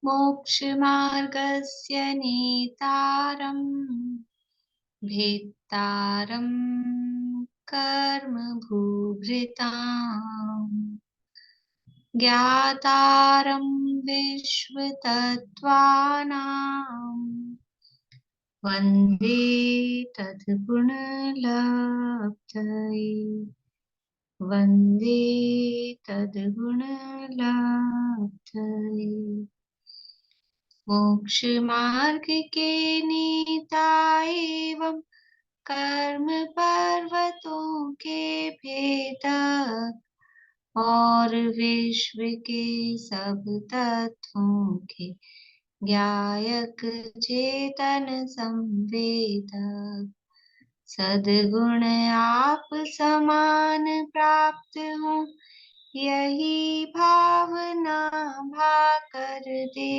मोक्षमार्गस्य नेतारम् भेत्तारं कर्मभूभृताम् ज्ञातारं विश्वतत्त्वानां वन्दे तद्गुणलब्धये वन्दे तद्गुणलब्धये। मोक्षमार्ग के नेता एवं कर्म पर्वतों के भेदक और विश्व के सब तत्वों के ज्ञायक चेतन संवेदक सद्गुण आप समान प्राप्त हो यही भावना भाकर दे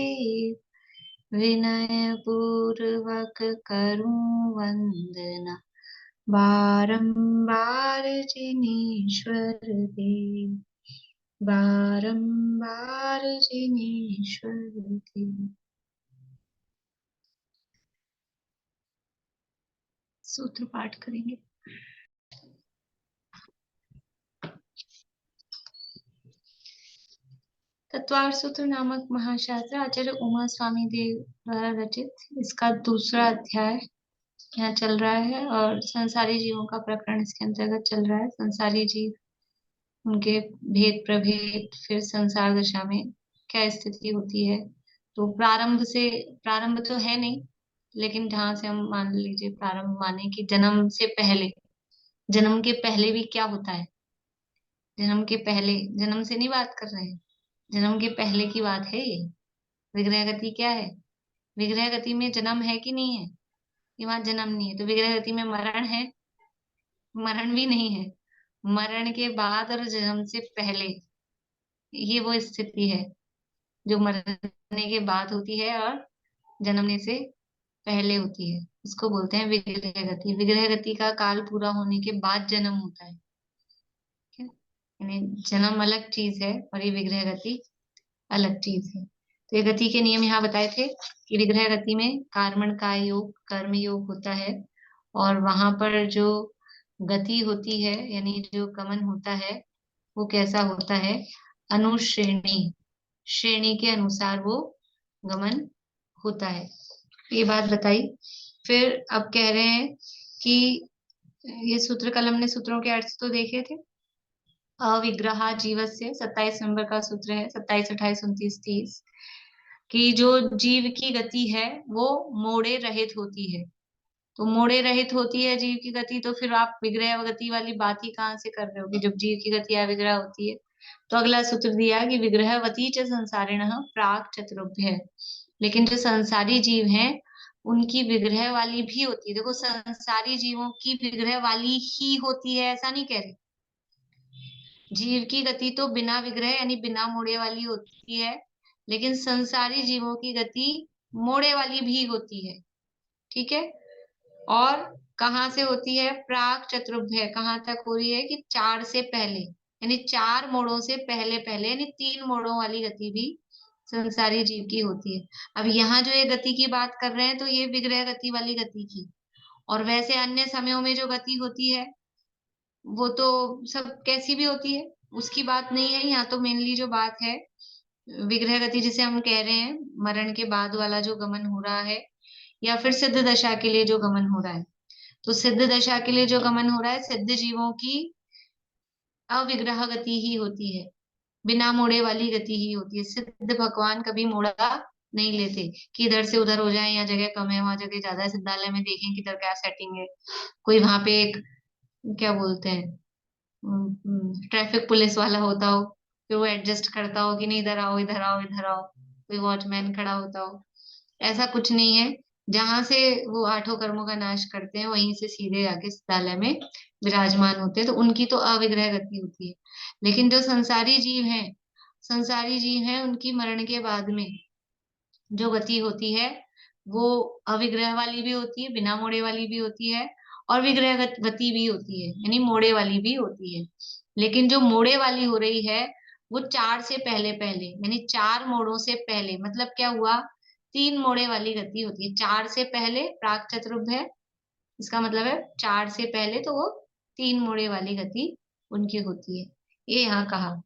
विनय पूर्वक करूं वंदना बारंबार जिनेश्वर देव बारंबार जिनेश्वर देव। सूत्र पाठ करेंगे। तत्वार्थ सूत्र नामक महाशास्त्र आचार्य उमा स्वामी देव द्वारा रचित, इसका दूसरा अध्याय यहाँ चल रहा है और संसारी जीवों का प्रकरण इसके अंतर्गत चल रहा है। संसारी जीव, उनके भेद प्रभेद, फिर संसार दशा में क्या स्थिति होती है। तो प्रारंभ तो है नहीं, लेकिन जहां से हम मान लीजिए प्रारंभ माने कि जन्म से पहले, जन्म के पहले भी क्या होता है। जन्म के पहले, जन्म से नहीं बात कर रहे हैं, जन्म के पहले की बात है ये। विग्रह गति क्या है? विग्रह गति में जन्म है कि नहीं है? कि वहां जन्म नहीं है। तो विग्रह गति में मरण है? मरण भी नहीं है। मरण के बाद और जन्म से पहले, ये वो स्थिति है जो मरने के बाद होती है और जन्मने से पहले होती है। उसको बोलते हैं विग्रह गति। विग्रह गति का काल पूरा होने के बाद जन्म होता है। ठीक है? यानी जन्म अलग चीज है और ये विग्रह गति अलग चीज है। तो ये गति के नियम यहाँ बताए थे कि विग्रह गति में कार्मण का योग, कर्म योग होता है और वहां पर जो गति होती है यानी जो गमन होता है वो कैसा होता है? अनुश्रेणी, श्रेणी के अनुसार वो गमन होता है। ये बात बताई। फिर अब कह रहे हैं कि ये सूत्र कल हमने सूत्रों के अर्थ तो देखे थे। अविग्रहा जीवस्य 27 नंबर का सूत्र है, 27, 28, 29, 30, कि जो जीव की गति है वो मोड़े रहित होती है। तो मोड़े रहित होती है जीव की गति, तो फिर आप विग्रह गति वाली बात ही कहाँ से कर रहे हो कि जब जीव की गति अविग्रह होती है। तो अगला सूत्र दिया कि विग्रहवती च संसारिणः प्राक चतुर्भ्य। लेकिन जो संसारी जीव हैं उनकी विग्रह वाली भी होती है। देखो, संसारी जीवों की विग्रह वाली ही होती है ऐसा नहीं कह रहे। जीव की गति तो बिना विग्रह यानी बिना मोड़े वाली होती है, लेकिन संसारी जीवों की गति मोड़े वाली भी होती है। ठीक है? और कहाँ से होती है? प्राक चतुर्भ्य। कहाँ तक हो रही है? कि 4 से पहले, यानी 4 मोड़ों से पहले पहले, यानी 3 मोड़ों वाली गति भी संसारी जीव की होती है। अब यहाँ जो ये गति की बात कर रहे हैं तो ये विग्रह गति वाली गति की, और वैसे अन्य समयों में जो गति होती है वो तो सब कैसी भी होती है, उसकी बात नहीं है। यहाँ तो मेनली जो बात है विग्रह गति जिसे हम कह रहे हैं, मरण के बाद वाला जो गमन हो रहा है या फिर सिद्ध दशा के लिए जो गमन हो रहा है। तो सिद्ध दशा के लिए जो गमन हो रहा है सिद्ध जीवों की अविग्रह गति ही होती है, बिना मोड़े वाली गति ही होती है। सिद्ध भगवान कभी मोड़ा नहीं लेते कि इधर से उधर हो जाए, यहाँ जगह कम है वहां जगह ज्यादा है। सिद्धालय में देखें किधर क्या सेटिंग है। कोई वहां पे एक, क्या बोलते हैं, ट्रैफिक पुलिस वाला होता हो, फिर वो एडजस्ट करता हो कि नहीं इधर आओ इधर आओ इधर आओ। कोई वॉचमैन खड़ा होता हो, ऐसा कुछ नहीं है। जहां से वो 8 कर्मों का नाश करते हैं वहीं से सीधे आके सिद्धालय में विराजमान होते हैं, तो उनकी तो अविग्रह गति होती है। लेकिन जो संसारी जीव हैं उनकी मरण के बाद में जो गति होती है वो अविग्रह वाली भी होती है, बिना मोड़े वाली भी होती है, और विग्रह गति भी होती है यानी मोड़े वाली भी होती है। लेकिन जो मोड़े वाली हो रही है वो 4 से पहले पहले, यानी 4 मोड़ों से पहले, मतलब क्या हुआ, 3 मोड़े वाली गति होती है। 4 से पहले प्राक चतुर्भुज है, इसका मतलब है 4 से पहले तो वो 3 मोड़े वाली गति उनकी होती है। ये यहाँ कहा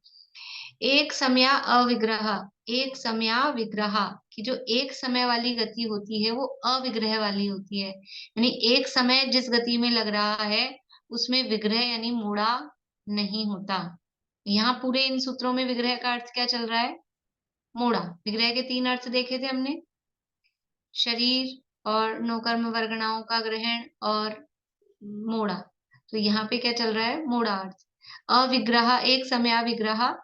एक समया अविग्रह, एक समया विग्रह की जो एक समय वाली गति होती है वो अविग्रह वाली होती है, यानी एक समय जिस गति में लग रहा है उसमें विग्रह यानी मोड़ा नहीं होता। यहाँ पूरे इन सूत्रों में विग्रह का अर्थ क्या चल रहा है, मोड़ा। विग्रह के 3 अर्थ देखे थे हमने, शरीर और नौकर्म वर्गणाओं का ग्रहण और मोड़ा। तो यहाँ पे क्या चल रहा है, मोड़ा अर्थ। अविग्रह एक समय विग्रह,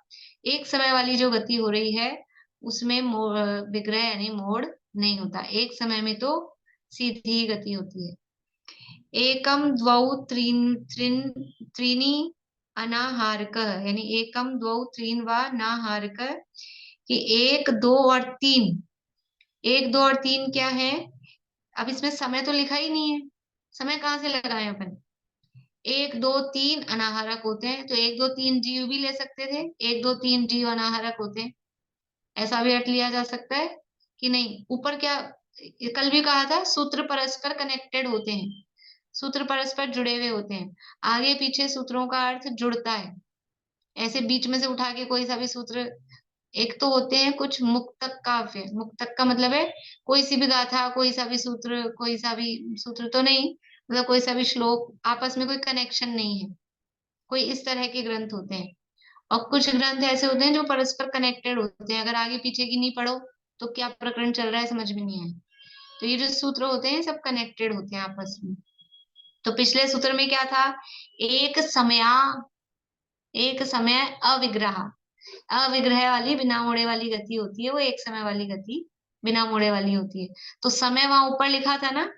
एक समय वाली जो गति हो रही है उसमें विग्रह यानी मोड़ नहीं होता, एक समय में तो सीधी ही गति होती है। एकम द्वौ त्रीनि अनाहारक, यानी एकम द्वौ त्रीन व नाहारक, कि एक दो और तीन, एक दो और तीन क्या है, अब इसमें समय तो लिखा ही नहीं है, समय कहाँ से लगाए अपन। एक दो तीन अनाहारक होते हैं, तो एक दो तीन जीव भी ले सकते थे, एक दो तीन जीव अनाहारक होते हैं, ऐसा भी अर्थ लिया जा सकता है कि नहीं। ऊपर क्या कल भी कहा था, सूत्र परस्पर कनेक्टेड होते हैं, सूत्र परस्पर जुड़े हुए होते हैं, आगे पीछे सूत्रों का अर्थ जुड़ता है। ऐसे बीच में से उठा के कोई सा भी सूत्र, एक तो होते हैं कुछ मुक्तक काव्य, मुक्तक का मतलब है कोई सी भी गाथा, कोई सा भी सूत्र, कोई सा भी सूत्र तो नहीं, मतलब कोई सा भी श्लोक, आपस में कोई कनेक्शन नहीं है, कोई इस तरह के ग्रंथ होते हैं। और कुछ ग्रंथ ऐसे होते हैं जो परस्पर कनेक्टेड होते हैं, अगर आगे पीछे की नहीं पढ़ो तो क्या प्रकरण चल रहा है समझ में नहीं आए। तो ये जो सूत्र होते हैं सब कनेक्टेड होते हैं आपस में। तो पिछले सूत्र में क्या था, एक समया, एक समय अविग्रह, अविग्रह वाली बिना मोड़े वाली गति होती है, वो एक समय वाली गति बिना मोड़े वाली होती है। तो समय वहां ऊपर लिखा था ना,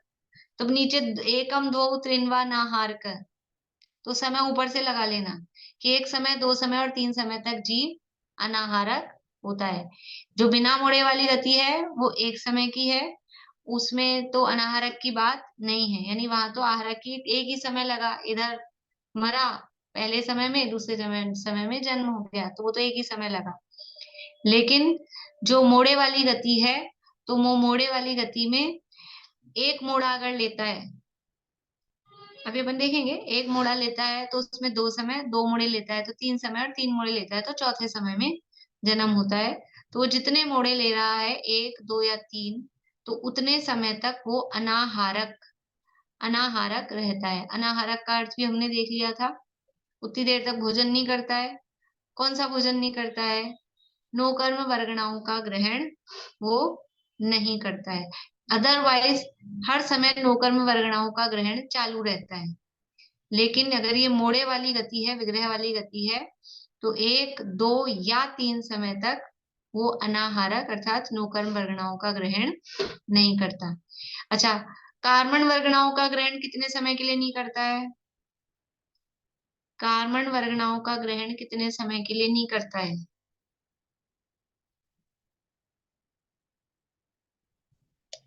तो नीचे एकम दो त्रिनवा नाहार कर, तो समय ऊपर से लगा लेना कि एक समय, दो समय और तीन समय तक जीव अनाहारक होता है। जो बिना मोड़े वाली गति है वो एक समय की है, उसमें तो अनाहारक की बात नहीं है, यानी वहां तो आहारक की एक ही समय लगा, इधर मरा पहले समय में, दूसरे समय में जन्म हो गया, तो वो तो एक ही समय लगा। लेकिन जो मोड़े वाली गति है, तो वो मोड़े वाली गति में एक मोड़ा अगर लेता है, अभी अपन देखेंगे, एक मोड़ा लेता है तो उसमें दो समय, दो मोड़े लेता है तो तीन समय, और तीन मोड़े लेता है तो चौथे समय में जन्म होता है। तो वो जितने मोड़े ले रहा है, एक दो या तीन, तो उतने समय तक वो अनाहारक, अनाहारक रहता है। अनाहारक का अर्थ भी हमने देख लिया था, उतनी देर तक भोजन नहीं करता है। कौन सा भोजन नहीं करता है, नौकर्म वर्गणाओं का ग्रहण वो नहीं करता है। अदरवाइज हर समय नौकर्म वर्गणाओं का ग्रहण चालू रहता है। लेकिन अगर ये मोड़े वाली गति है, विग्रह वाली गति है, तो एक दो या तीन समय तक वो अनाहारक अर्थात नौकर्म वर्गणाओं का ग्रहण नहीं करता। अच्छा, कार्बन वर्गणाओं का ग्रहण कितने समय के लिए नहीं करता है, कार्बन वर्गणाओं का ग्रहण कितने समय के लिए नहीं करता है,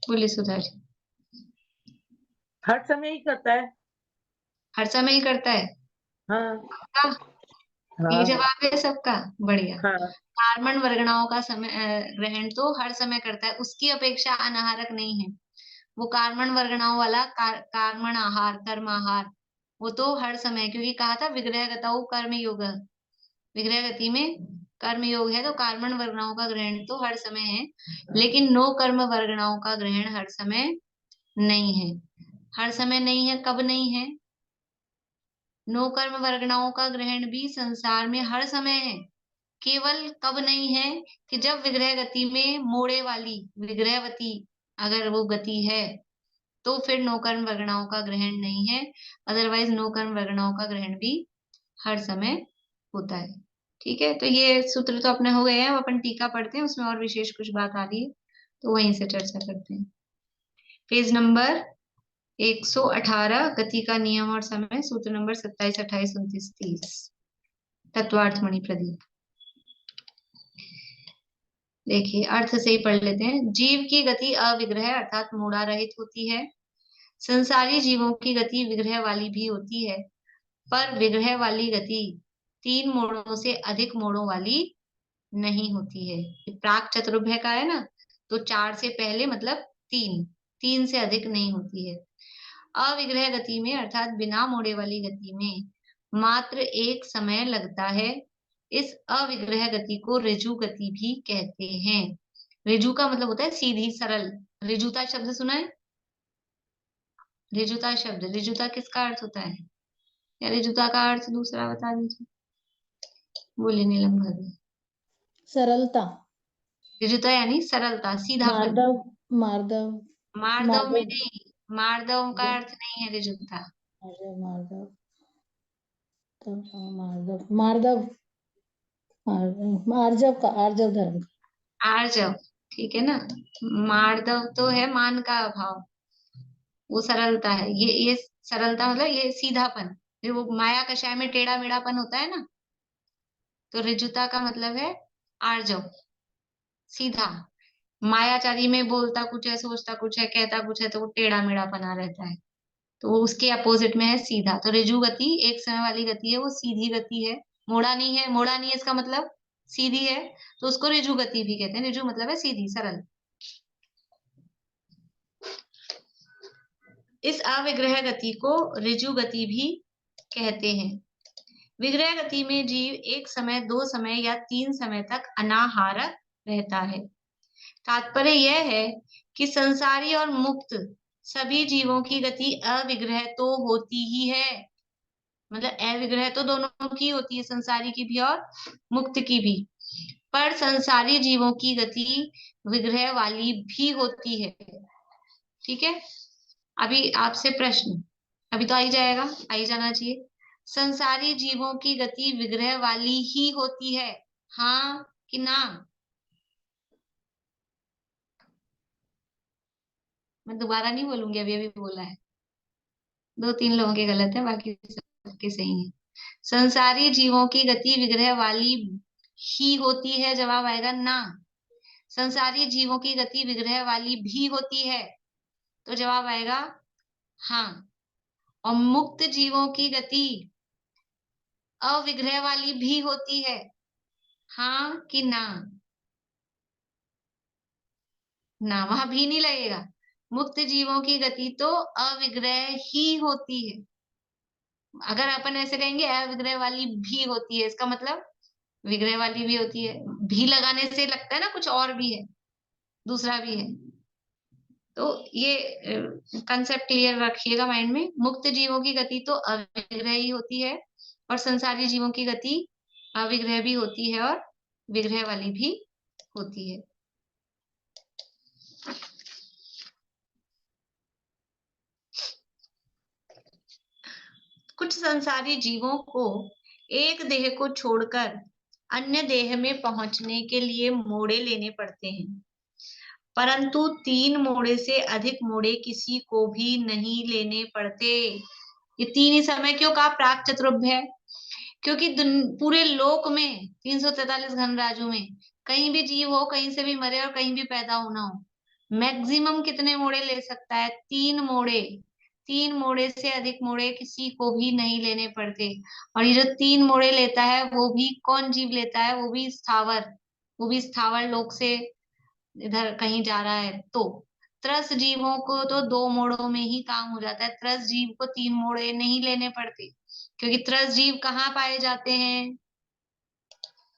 बोलिए सुधा जी। हर समय ही करता है। हर समय ही करता है, हाँ पक्का? यही हाँ जवाब है सबका, बढ़िया। हाँ। कार्बन वर्गणाओं का समय ग्रहण तो हर समय करता है, उसकी अपेक्षा अनाहारक नहीं है। वो कार्बन वर्गणाओं वाला कार्बन आहार, कर्म आहार, वो तो हर समय, क्योंकि कहा था विग्रह गतौ कर्म योग, विग्रह गति में कर्म योग है, तो कार्बन वर्गणाओं का ग्रहण तो हर समय है। लेकिन नो कर्म वर्गणाओं का ग्रहण हर समय नहीं है। हर समय नहीं है, कब नहीं है, नो कर्म वर्गणाओं का ग्रहण भी संसार में हर समय है। केवल कब नहीं है, कि जब विग्रह गति में मोड़े वाली विग्रहवती अगर वो गति है, तो फिर नौकर्म वर्गणाओं का ग्रहण नहीं है। अदरवाइज नौकर्म वर्गणाओं का ग्रहण भी हर समय होता है। ठीक है, तो ये सूत्र तो अपने हो गए हैं, अब अपन टीका पढ़ते हैं, उसमें और विशेष कुछ बात आ रही है तो वहीं से चर्चा करते हैं। पेज नंबर 118, गति का नियम और समय, सूत्र नंबर 27, 28, 29, 30, तत्वार्थ मणि प्रदीप। देखिए अर्थ से ही पढ़ लेते हैं। जीव की गति अविग्रह अर्थात मूढ़ा रहित होती है। संसारी जीवों की गति विग्रह वाली भी होती है, पर विग्रह वाली गति 3 मोड़ों से अधिक मोड़ों वाली नहीं होती है। ये प्राक चतुर्भ्य का है ना, तो 4 से पहले मतलब 3, 3 से अधिक नहीं होती है। अविग्रह गति में अर्थात बिना मोड़े वाली गति में मात्र एक समय लगता है। इस अविग्रह गति को ऋजु गति भी कहते हैं। ऋजु का मतलब होता है सीधी सरल। ऋजुता शब्द सुना है? ऋजुता शब्द, ऋजुता किसका अर्थ होता है? या ऋजुता का अर्थ दूसरा बता दीजिए, बोले नीलम भाभी। सरलता। ऋजुता यानी सरलता, सीधापन। मार्दव। मार्दव। मार्दव में मार्दव। नहीं, मार्दव का अर्थ नहीं है ऋजुता। अरे मार्दव। तब मार्दव। मार्दव। आर्जव का, आर्जव धर्म का। आर्जव, ठीक है ना। मार्दव तो है मान का अभाव, वो सरलता है। ये सरलता मतलब ये सीधापन। जो वो माया कषाय में टेढ़ा मेढ़ापन होता है ना, तो ऋजुता का मतलब है आर्जव, सीधा। मायाचारी में बोलता कुछ है, सोचता कुछ है, कहता कुछ है, तो वो टेढ़ा मेढ़ापना रहता है। तो वो उसके अपोजिट में है सीधा। तो ऋजु गति एक समय वाली गति है, वो सीधी गति है, मोड़ा नहीं है। मोड़ा नहीं है इसका मतलब सीधी है, तो उसको ऋजु गति भी कहते हैं। ऋजु मतलब है सीधी, सरल। इस अविग्रह गति को ऋजु गति भी कहते हैं। विग्रह गति में जीव एक समय, 2 समय या 3 समय तक अनाहारक रहता है। तात्पर्य यह है कि संसारी और मुक्त सभी जीवों की गति अविग्रह तो होती ही है। मतलब अविग्रह तो दोनों की होती है, संसारी की भी और मुक्त की भी। पर संसारी जीवों की गति विग्रह वाली भी होती है। ठीक है। अभी आपसे प्रश्न, अभी तो आ ही जाएगा, आ ही जाना चाहिए। संसारी जीवों की गति विग्रह वाली ही होती है, हाँ कि ना? मैं दोबारा नहीं बोलूंगी, अभी अभी बोला है। 2-3 लोगों के गलत है, बाकी सबके सही है। संसारी जीवों की गति विग्रह वाली ही होती है, जवाब आएगा ना। संसारी जीवों की गति विग्रह वाली भी होती है, तो जवाब आएगा हाँ। और मुक्त जीवों की गति अविग्रह वाली भी होती है, हाँ कि ना? ना, वहां भी नहीं लगेगा। मुक्त जीवों की गति तो अविग्रह ही होती है। अगर अपन ऐसे कहेंगे अविग्रह वाली भी होती है, इसका मतलब विग्रह वाली भी होती है। भी लगाने से लगता है ना कुछ और भी है, दूसरा भी है। तो ये कंसेप्ट क्लियर रखिएगा माइंड में। मुक्त जीवों की गति तो अविग्रह ही होती है, और संसारी जीवों की गति अविग्रह भी होती है और विग्रह वाली भी होती है। कुछ संसारी जीवों को एक देह को छोड़कर अन्य देह में पहुंचने के लिए मोड़े लेने पड़ते हैं, परंतु 3 मोड़े से अधिक मोड़े किसी को भी नहीं लेने पड़ते। ये 3 ही समय क्यों कहा प्राक चतुर्भ्य? क्योंकि पूरे लोक में 343 घन राजू में कहीं भी जीव हो, कहीं से भी मरे और कहीं भी पैदा होना हो, मैक्सिमम कितने मोड़े ले सकता है? 3 मोड़े। 3 मोड़े से अधिक मोड़े किसी को भी नहीं लेने पड़ते। और ये जो 3 मोड़े लेता है वो भी कौन जीव लेता है? वो भी स्थावर, वो भी स्थावर लोक से इधर कहीं जा रहा है। तो त्रस जीवों को तो 2 मोड़ों में ही काम हो जाता है, त्रस जीव को 3 मोड़े नहीं लेने पड़ते। क्योंकि त्रस जीव कहाँ पाए जाते हैं?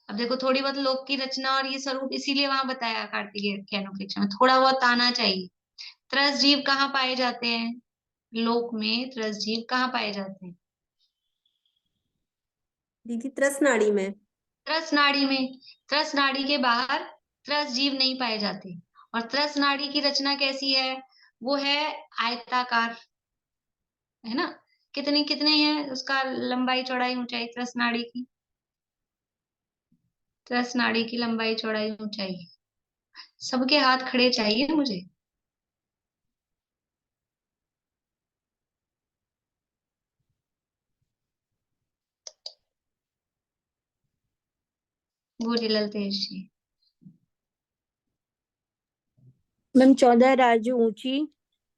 अब देखो, थोड़ी बहुत लोक की रचना और ये स्वरूप इसीलिए वहां बताया कार्तिकेय ज्ञानोपेक्षा में, थोड़ा बहुत आना चाहिए। त्रस जीव कहाँ पाए जाते हैं? लोक में त्रस जीव कहाँ पाए जाते हैं? दीदी त्रस नाड़ी में। त्रस नाड़ी में। त्रस नाड़ी के बाहर त्रस जीव नहीं पाए जाते। और त्रस नाड़ी की रचना कैसी है? वो है आयताकार, है ना। कितनी कितनी है उसका लंबाई चौड़ाई ऊंचाई त्रस नाड़ी की? त्रस नाड़ी की लंबाई चौड़ाई ऊंचाई सबके हाथ खड़े चाहिए मुझे। बोलिए ललतेश जी। मैम 14 राजू ऊंची,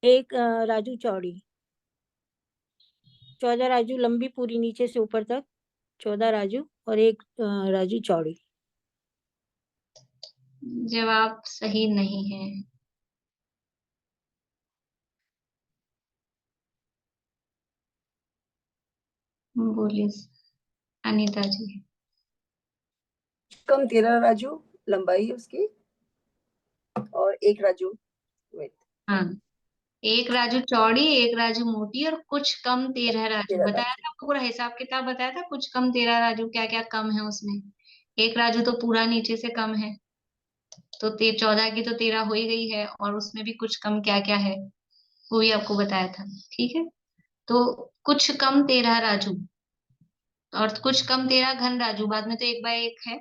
1 राजू चौड़ी। 14 राजू लंबी पूरी नीचे से ऊपर तक, 14 राजू और 1 राजू चौड़ी। जवाब सही नहीं है। बोलिए अनीता जी। कम 13 राजू लंबाई है उसकी, और 1 राजू width। हाँ, एक राजू चौड़ी, एक राजू मोटी, और कुछ कम 13 राजू 13 बताया राजू। था आपको, पूरा हिसाब किताब बताया था। कुछ कम 13 राजू, क्या क्या कम है उसमें। एक राजू तो पूरा नीचे से कम है, तो 14 की तो 13 हो ही गई है, और उसमें भी कुछ कम क्या क्या है वो भी आपको बताया था। ठीक है, तो कुछ कम 13 राजू और कुछ कम 13 घन राजू, बाद में तो 1/1 है।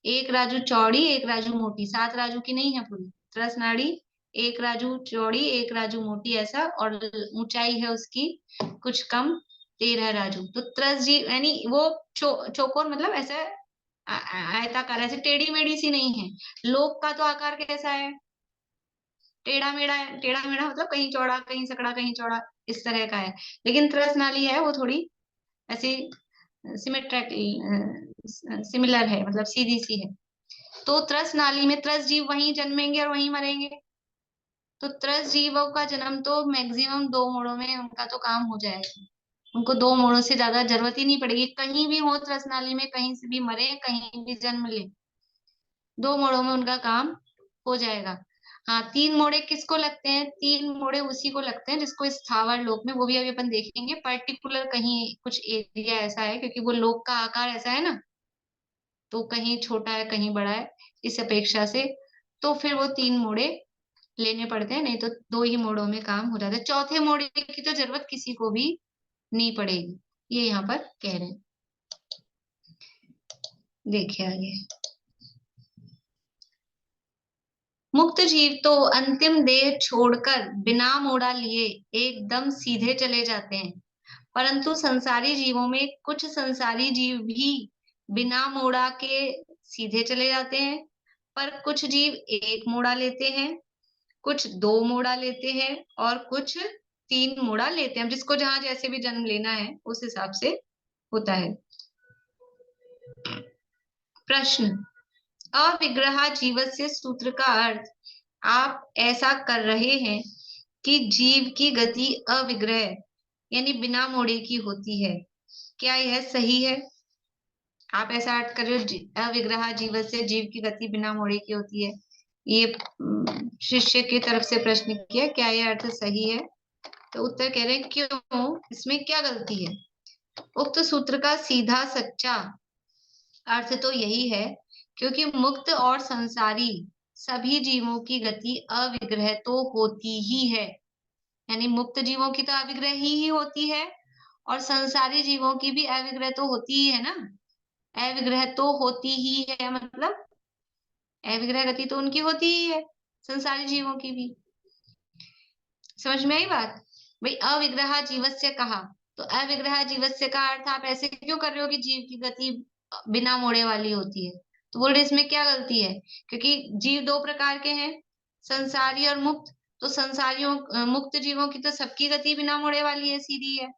एक राजू चौड़ी, एक राजू मोटी, 7 राजू की नहीं है पूरी त्रस नाड़ी। एक राजू चौड़ी, एक राजू मोटी, ऐसा, और ऊंचाई है उसकी कुछ कम 13 राजू। तो त्रस जी यानी वो चौकोर, मतलब ऐसा आयताकार, ऐसे टेढ़ी मेढ़ी सी नहीं है। लोक का तो आकार कैसा है, टेढ़ा मेढ़ा है। टेढ़ा मेढ़ा मतलब कहीं चौड़ा कहीं सकड़ा कहीं चौड़ा, इस तरह का है। लेकिन त्रस नाली है वो थोड़ी ऐसी सिमेट्रिक, सिमिलर है, मतलब सीधी सी है। तो त्रस नाली में त्रस जीव वहीं जन्मेंगे और वहीं मरेंगे। तो त्रस जीवों का जन्म तो मैक्सिमम 2 मोड़ों में उनका तो काम हो जाएगा। उनको 2 मोड़ों से ज्यादा जरूरत ही नहीं पड़ेगी, कहीं भी हो त्रस नाली में, कहीं से भी मरे, कहीं भी जन्म ले, 2 मोड़ों में उनका काम हो जाएगा। हाँ, 3 मोड़े किसको लगते हैं, 3 मोड़े उसी को लगते हैं जिसको स्थावर लोक में, वो भी अभी अपन देखेंगे, पर्टिकुलर कहीं कुछ एरिया ऐसा है, क्योंकि वो लोक का आकार ऐसा है ना, तो कहीं छोटा है कहीं बड़ा है इस अपेक्षा से। तो फिर वो 3 मोड़े लेने पड़ते हैं, नहीं तो 2 ही मोड़ों में काम हो जाता है। चौथे मोड़े की तो जरूरत किसी को भी नहीं पड़ेगी, ये यहाँ पर कह रहे हैं। देखिए आगे, मुक्त जीव तो अंतिम देह छोड़कर बिना मोड़ा लिए एकदम सीधे चले जाते हैं, परंतु संसारी जीवों में कुछ संसारी जीव भी बिना मोड़ा के सीधे चले जाते हैं, पर कुछ जीव 1 मोड़ा लेते हैं, कुछ 2 मोड़ा लेते हैं, और कुछ 3 मोड़ा लेते हैं। जिसको जहां जैसे भी जन्म लेना है उस हिसाब से होता है। प्रश्न, अविग्रहा जीवस्य सूत्र का अर्थ आप ऐसा कर रहे हैं कि जीव की गति अविग्रह यानी बिना मोड़े की होती है, क्या यह सही है? आप ऐसा अर्थ कर रहे हो अविग्रहा जीवस्य, जीव की गति बिना मोड़े की होती है, ये शिष्य की तरफ से प्रश्न किया, क्या यह अर्थ सही है? तो उत्तर कह रहे हैं क्यों, इसमें क्या गलती है? उक्त सूत्र का सीधा सच्चा अर्थ तो यही है क्योंकि मुक्त और संसारी सभी जीवों की गति अविग्रह तो होती ही है, यानी मुक्त जीवों की तो अविग्रह ही होती है, और संसारी जीवों की भी अविग्रह तो होती ही है ना। अविग्रह तो होती ही है मतलब अविग्रह गति तो उनकी होती ही है, संसारी जीवों की भी। समझ में आई बात? भाई अविग्रह जीवस्य कहा, तो अविग्रह जीवस्य का अर्थ आप ऐसे क्यों कर रहे हो कि जीव की गति बिना मोड़े वाली होती है? तो बोल रहे इसमें क्या गलती है, क्योंकि जीव 2 प्रकार के हैं, संसारी और मुक्त। तो संसारियों मुक्त जीवों की तो सबकी गति बिना मोड़े वाली है, सीधी है,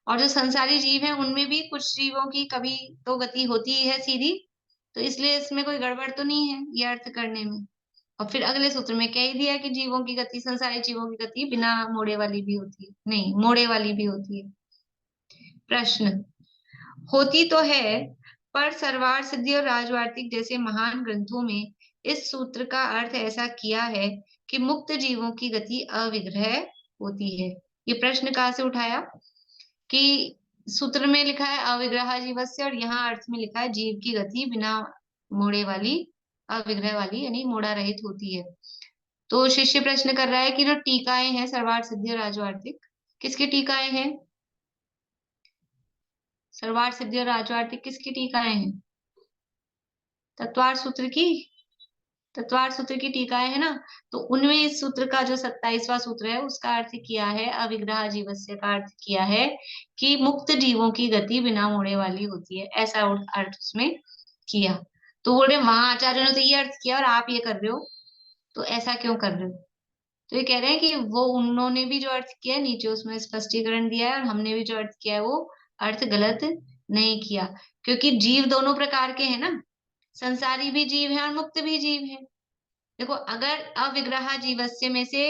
और जो संसारी जीव है उनमें भी कुछ जीवों की कभी तो गति होती ही है सीधी। तो इसलिए इसमें कोई गड़बड़ तो नहीं है ये अर्थ करने में। और फिर अगले सूत्र में कह ही दिया कि जीवों की गति, संसारी जीवों की गति बिना मोड़े वाली भी होती है, नहीं मोड़े वाली भी होती है। प्रश्न, होती तो है, पर सरवार सिद्धि और राजवार्तिक जैसे महान ग्रंथों में इस सूत्र का अर्थ ऐसा किया है कि मुक्त जीवों की गति अविग्रह होती है। ये प्रश्न कहाँ से उठाया कि सूत्र में लिखा है अविग्रह जीवस्य, और यहाँ अर्थ में लिखा है जीव की गति बिना मोड़े वाली, अविग्रह वाली यानी मोड़ा रहित होती है। तो शिष्य प्रश्न कर रहा है कि जो टीकाएं हैं सरवार सिद्धि और राजवार्तिक, किसकी टीकाएं हैं? सरवार सिद्धि और राजवार्तिक किसकी टीकाएं हैं? तत्वार सूत्र की, तत्वार सूत्र की टीकाएं है ना। तो उनमें इस सूत्र का जो 27वां सूत्र है उसका अर्थ किया है, अविग्रह जीवस्य का अर्थ किया है कि मुक्त जीवों की गति बिना मोड़े वाली होती है, ऐसा अर्थ उसमें किया। तो बोल रहे वहां आचार्य ने तो ये अर्थ किया और आप ये कर रहे हो, तो ऐसा क्यों कर रहे हो? तो ये कह रहे हैं कि वो उन्होंने भी जो अर्थ किया है नीचे उसमें स्पष्टीकरण दिया है, और हमने भी जो अर्थ किया है वो अर्थ गलत नहीं किया, क्योंकि जीव दोनों प्रकार के हैं ना, संसारी भी जीव है और मुक्त भी जीव है। देखो, अगर अविग्रह जीवस्य में से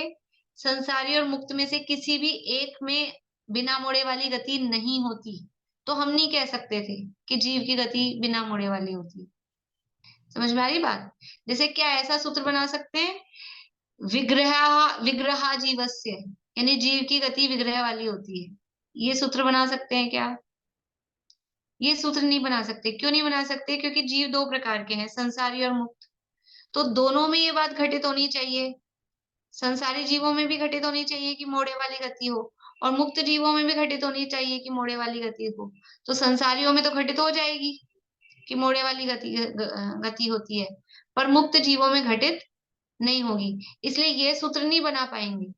संसारी और मुक्त में से किसी भी एक में बिना मोड़े वाली गति नहीं होती, तो हम नहीं कह सकते थे कि जीव की गति बिना मोड़े वाली होती। समझ में आ रही बात? जैसे क्या ऐसा सूत्र बना सकते हैं, विग्रह विग्रह जीवस्य, यानी जीव की गति विग्रह वाली होती है, ये सूत्र बना सकते हैं क्या? ये सूत्र नहीं बना सकते। क्यों नहीं बना सकते? क्योंकि जीव दो प्रकार के हैं, संसारी और मुक्त। तो दोनों में ये बात घटित होनी चाहिए। संसारी जीवों में भी घटित होनी चाहिए कि मोड़े वाली गति हो, और मुक्त जीवों में भी घटित होनी चाहिए कि मोड़े वाली गति हो। तो संसारियों में तो घटित हो जाएगी कि मोड़े वाली गति होती है, पर मुक्त जीवों में घटित नहीं होगी। इसलिए ये सूत्र नहीं बना पाएंगे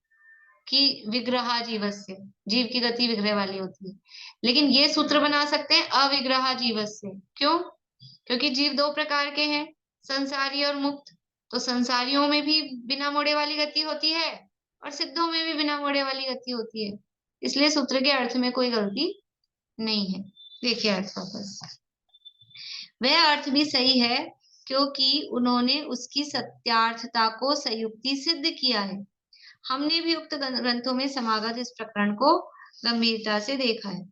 कि विग्रह जीवस्य, जीव की गति विग्रह वाली होती है। लेकिन ये सूत्र बना सकते हैं अविग्रह जीवस्य। क्यों? क्योंकि जीव दो प्रकार के हैं, संसारी और मुक्त। तो संसारियों में भी बिना मोड़े वाली गति होती है और सिद्धों में भी बिना मोड़े वाली गति होती है। इसलिए सूत्र के अर्थ में कोई गलती नहीं है। देखिए अर्थ वापस, वह अर्थ भी सही है क्योंकि उन्होंने उसकी सत्यार्थता को संयुक्ति सिद्ध किया है। हमने भी उक्त ग्रंथों में समागत इस प्रकरण को गंभीरता से देखा है।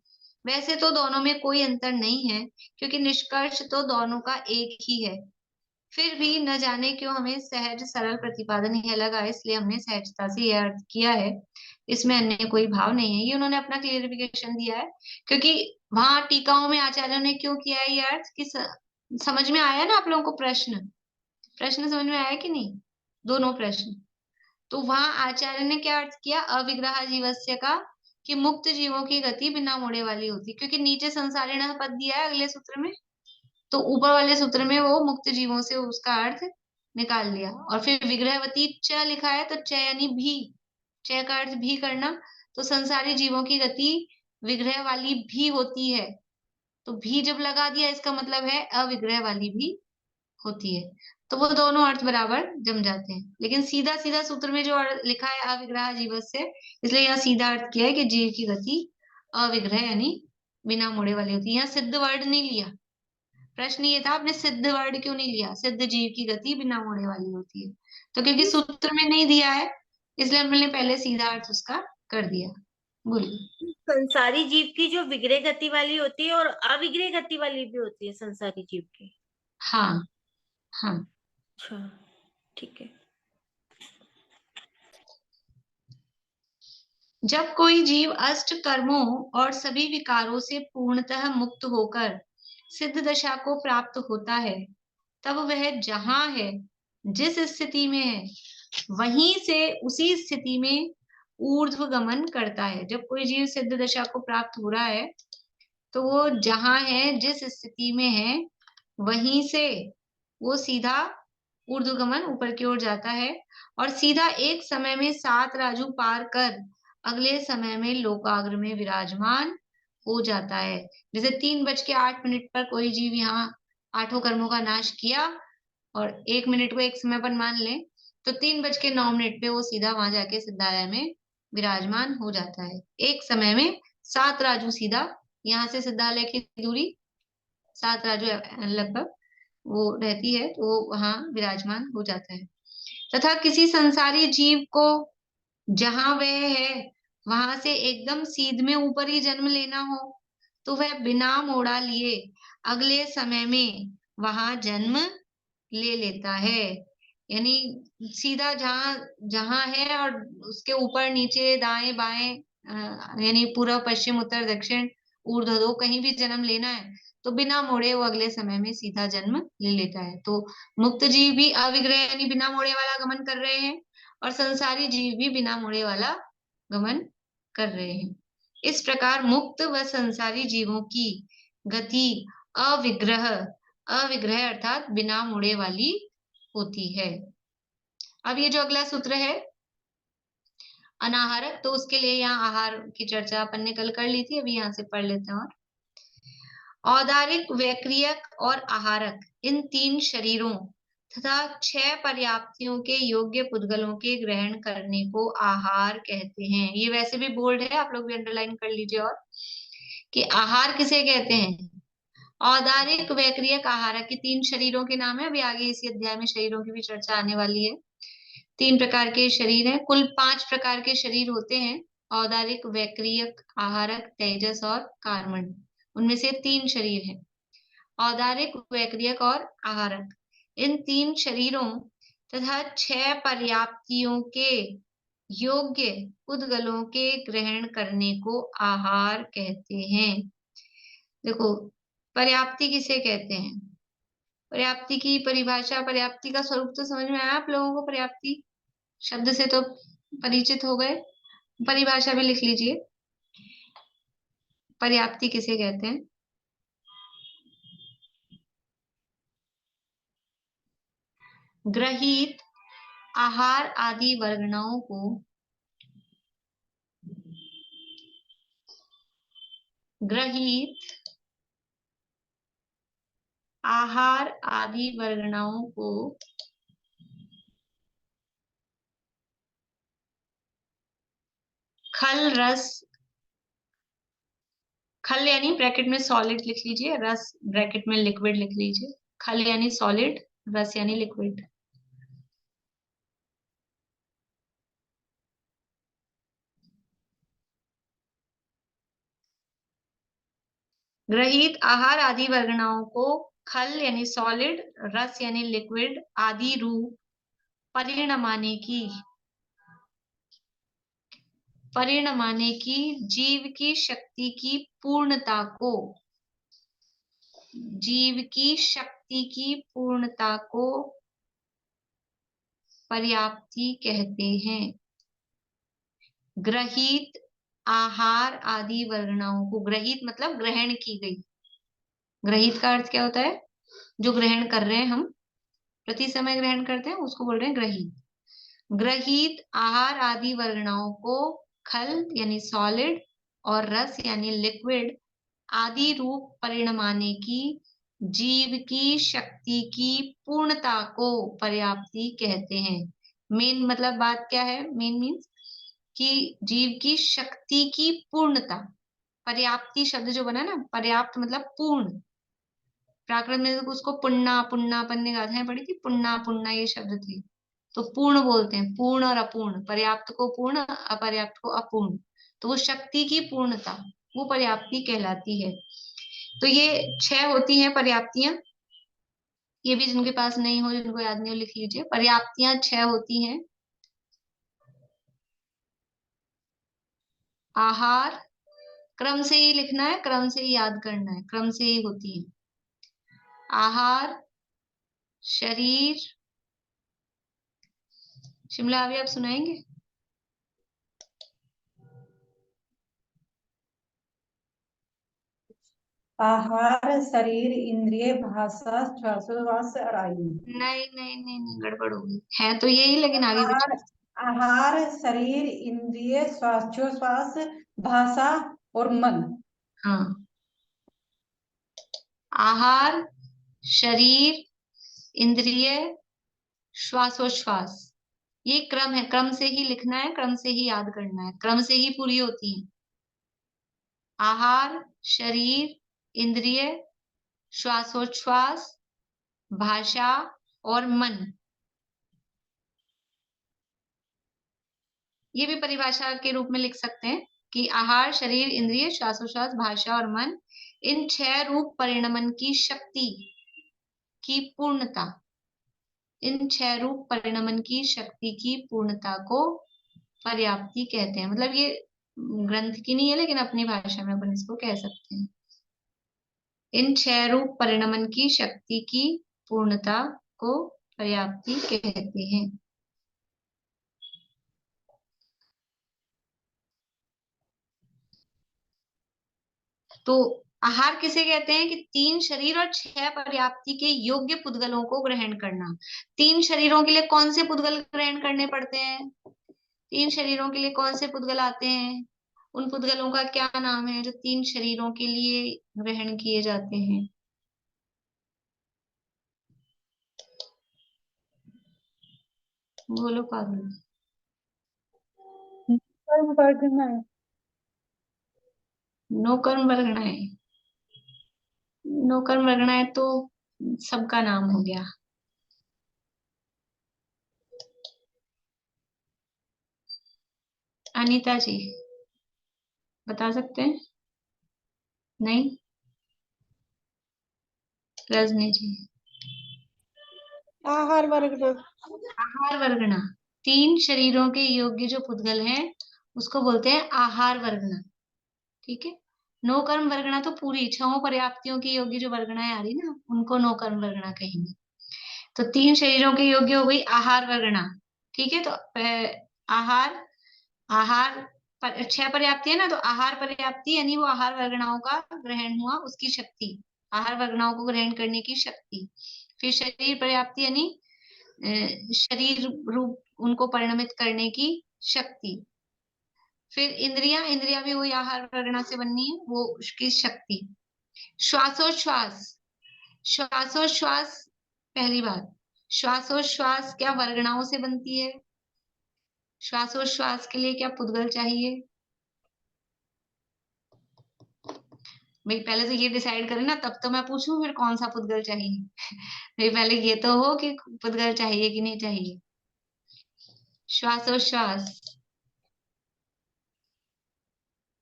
वैसे तो दोनों में कोई अंतर नहीं है, क्योंकि निष्कर्ष तो दोनों का एक ही है। फिर भी न जाने क्यों हमें सहज सरल प्रतिपादन यह लगा, इसलिए हमने सहजता से यह अर्थ किया है। इसमें अन्य कोई भाव नहीं है। ये उन्होंने अपना क्लियरिफिकेशन दिया है, क्योंकि वहां टीकाओं में आचार्यों ने क्यों किया है ये अर्थ, कि समझ में आया ना आप लोगों को? प्रश्न समझ में आया कि नहीं? दोनों प्रश्न। तो वहां आचार्य ने क्या अर्थ किया अविग्रह जीवस्य का, कि मुक्त जीवों की गति बिना मोड़े वाली होती, क्योंकि नीचे संसारिणः पद दिया है अगले सूत्र में, तो ऊपर वाले सूत्र में वो मुक्त जीवों से उसका अर्थ निकाल लिया। और फिर विग्रहवती च लिखा है, तो च यानी भी, च का अर्थ भी करना। तो संसारी जीवों की गति विग्रह वाली भी होती है, तो भी जब लगा दिया इसका मतलब है अविग्रह वाली भी होती है। तो वो दोनों अर्थ बराबर जम जाते हैं। लेकिन सीधा सीधा सूत्र में जो लिखा है अविग्रह जीवस्य, इसलिए यहाँ सीधा अर्थ किया है कि जीव की गति अविग्रह यानी बिना मोड़े वाली होती है। यहाँ सिद्ध वर्ड नहीं लिया। प्रश्न ये था आपने सिद्ध वर्ड क्यों नहीं लिया? सिद्ध जीव की गति बिना मोड़े वाली होती है, तो क्योंकि सूत्र में नहीं दिया है, इसलिए हमने पहले सीधा अर्थ उसका कर दिया। बोलिए। संसारी जीव की जो विग्रह गति वाली होती है और अविग्रह गति वाली भी होती है संसारी जीव की। हाँ हाँ। अच्छा, ठीक है। जब कोई जीव अष्ट कर्मों और सभी विकारों से पूर्णतः मुक्त होकर सिद्ध दशा को प्राप्त होता है, तब वह जहां है, जिस स्थिति में है, वहीं से उसी स्थिति में ऊर्ध्व गमन करता है। जब कोई जीव सिद्ध दशा को प्राप्त हो रहा है, तो वो जहां है, जिस स्थिति में है, वहीं से वो सीधा ऊर्ध्वगमन ऊपर की ओर जाता है, और सीधा एक समय में 7 राजू पार कर अगले समय में लोकाग्र में विराजमान हो जाता है। जैसे 3:08 पर कोई जीव यहाँ 8 कर्मों का नाश किया, और 1 मिनट को एक समय पर मान ले, तो 3:09 पे वो सीधा वहां जाके सिद्धालय में विराजमान हो जाता है। एक समय में 7 राजू सीधा, यहाँ से सिद्धालय की दूरी 7 राजू लगभग वो रहती है, तो वो वहां विराजमान हो जाता है। तथा किसी संसारी जीव को जहां वह है वहां से एकदम सीध में ऊपर ही जन्म लेना हो, तो वह बिना मोड़ा लिए अगले समय में वहां जन्म ले लेता है। यानी सीधा जहां जहां है और उसके ऊपर नीचे दाएं बाएं, यानी पूर्व पश्चिम उत्तर दक्षिण ऊर्ध्व कहीं भी जन्म लेना है, तो बिना मोड़े वो अगले समय में सीधा जन्म ले लेता है। तो मुक्त जीव भी अविग्रह यानी बिना मोड़े वाला गमन कर रहे हैं, और संसारी जीव भी बिना मोड़े वाला गमन कर रहे हैं। इस प्रकार मुक्त व संसारी जीवों की गति अविग्रह अविग्रह अर्थात बिना मुड़े वाली होती है। अब ये जो अगला सूत्र है अनाहारक, तो उसके लिए यहाँ आहार की चर्चा अपन ने कल कर ली थी, अभी यहाँ से पढ़ लेते हैं। और औदारिक, वैक्रियक और आहारक, इन 3 शरीरों तथा 6 पर्याप्तियों के योग्य पुद्गलों के ग्रहण करने को आहार कहते हैं। ये वैसे भी बोल्ड है, आप लोग भी अंडरलाइन कर लीजिए। और कि आहार किसे कहते हैं? औदारिक, वैक्रियक, आहारक, के 3 शरीरों के नाम है। अभी आगे इसी अध्याय में शरीरों की भी चर्चा आने वाली है। 3 प्रकार के शरीर हैं, कुल 5 प्रकार के शरीर होते हैं, औदारिक, वैक्रियक, आहारक, तेजस और कार्मण। उनमें से 3 शरीर हैं, औदारिक, वैक्रियक और आहारक। इन 3 शरीरों तथा 6 पर्याप्तियों के योग्य उद्गलों के ग्रहण करने को आहार कहते हैं। देखो, पर्याप्ति किसे कहते हैं? पर्याप्ति की परिभाषा, पर्याप्ति का स्वरूप तो समझ में आया आप लोगों को? पर्याप्ति शब्द से तो परिचित हो गए, परिभाषा भी लिख लीजिए। पर्याप्ति किसे कहते हैं? ग्रहित आहार आदि वर्गणाओं को ग्रहित आहार आदि वर्गणाओं को खल, रस, खल यानी ब्रैकेट में सॉलिड लिख लीजिए, रस ब्रैकेट में लिक्विड लिख लीजिए। खल यानी सॉलिड, रस यानी लिक्विड। ग्रहित आहार आदि वर्गणाओं को खल यानी सॉलिड, रस यानी लिक्विड आदि रूप परिणमाने की जीव की शक्ति की पूर्णता को पर्याप्ति कहते हैं। ग्रहित आहार आदि वर्गणाओं को, ग्रहित मतलब ग्रहण की गई। ग्रहित का अर्थ क्या होता है? जो ग्रहण कर रहे हैं, हम प्रति समय ग्रहण करते हैं, उसको बोल रहे हैं ग्रहित। ग्रहित आहार आदि वर्गणाओं को खल यानी सॉलिड और रस यानी लिक्विड आदि रूप परिणमाने की जीव की शक्ति की पूर्णता को पर्याप्ति कहते हैं। मेन मतलब बात क्या है? मेन मीन्स कि जीव की शक्ति की पूर्णता। पर्याप्ति शब्द जो बना ना, पर्याप्त मतलब पूर्ण। प्राकृत में तो उसको पुण्ना, पुण्ना, पन्ने गाथाएं पढ़ी थी, पुण्ना पुण्ना ये शब्द थे। तो पूर्ण बोलते हैं, पूर्ण और अपूर्ण। पर्याप्त को पूर्ण, अपर्याप्त को अपूर्ण। तो वो शक्ति की पूर्णता, वो पर्याप्ति कहलाती है। तो ये 6 होती हैं पर्याप्तियां। ये भी जिनके पास नहीं हो, जिनको याद नहीं हो, लिख लीजिए। पर्याप्तियां 6 होती हैं। आहार, क्रम से ही लिखना है, क्रम से ही याद करना है, क्रम से ही होती है। आहार, शरीर, शिमला अभी आप सुनाएंगे? आहार, शरीर, इंद्रिय, भाषा, श्वासोच्छ्वास और आयु। नहीं नहीं नहीं नहीं, गड़बड़ होगी। है तो यही, लेकिन आगे कुछ। आहार, आहार, शरीर, इंद्रिय, श्वासोच्छ्वास, भाषा और मन। हाँ, आहार, शरीर, इंद्रिय, श्वासोच्छ्वास, ये क्रम है। क्रम से ही लिखना है, क्रम से ही याद करना है, क्रम से ही पूरी होती है। आहार, शरीर, इंद्रिय, श्वासोच्छ्वास, भाषा और मन। ये भी परिभाषा के रूप में लिख सकते हैं कि आहार, शरीर, इंद्रिय, श्वासोच्छ्वास, भाषा और मन, इन 6 रूप परिणमन की शक्ति की पूर्णता, इन 6 रूप परिणमन की शक्ति की पूर्णता को पर्याप्ति कहते हैं। मतलब ये ग्रंथ की नहीं है, लेकिन अपनी भाषा में अपन इसको कह सकते हैं। इन 6 रूप परिणमन की शक्ति की पूर्णता को पर्याप्ति कहते हैं। तो आहार किसे कहते हैं? कि 3 शरीर और 6 पर्याप्ति के योग्य पुद्गलों को ग्रहण करना। 3 शरीरों के लिए कौन से पुद्गल ग्रहण करने पड़ते हैं? 3 शरीरों के लिए कौन से पुद्गल आते हैं? उन पुद्गलों का क्या नाम है जो 3 शरीरों के लिए ग्रहण किए जाते हैं? बोलो पागल। नो कर्म वर्गणाएं। नो कर्म वर्गणाएं तो सबका नाम हो गया। अनीता जी बता सकते हैं? नहीं। रजनी जी। आहार वर्गना। आहार वर्गना, 3 शरीरों के योग्य जो पुद्गल हैं उसको बोलते हैं आहार वर्गना। ठीक है। नो कर्म वर्गना तो पूरी 6 पर्याप्तियों की योग्य जो वर्गनाएं आ रही ना उनको नो कर्म वर्गना कहेंगे। तो 3 शरीरों के योग्य हो गई आहार वर्गना। ठीक है। तो आहार आहार 6 पर्याप्ति है ना, तो आहार पर्याप्ति यानी वो आहार वर्गनाओं का ग्रहण हुआ उसकी शक्ति, आहार वर्गनाओं को ग्रहण करने की शक्ति। फिर शरीर पर्याप्ति यानी शरीर रूप उनको परिणमित करने की शक्ति। फिर इंद्रियां, इंद्रियां भी वही आहार वर्गना से बननी है, वो उसकी शक्ति। श्वासोच्छ्वास, श्वासोच्छ्वास पहली बात, श्वासोच्छ्वास क्या वर्गनाओं से बनती है? श्वासोच्छ्वास के लिए क्या पुद्गल चाहिए? भाई पहले तो ये डिसाइड करें ना, तब तो मैं पूछूं फिर कौन सा पुद्गल चाहिए। भाई पहले ये तो हो कि पुद्गल चाहिए कि नहीं चाहिए। श्वासोच्छ्वास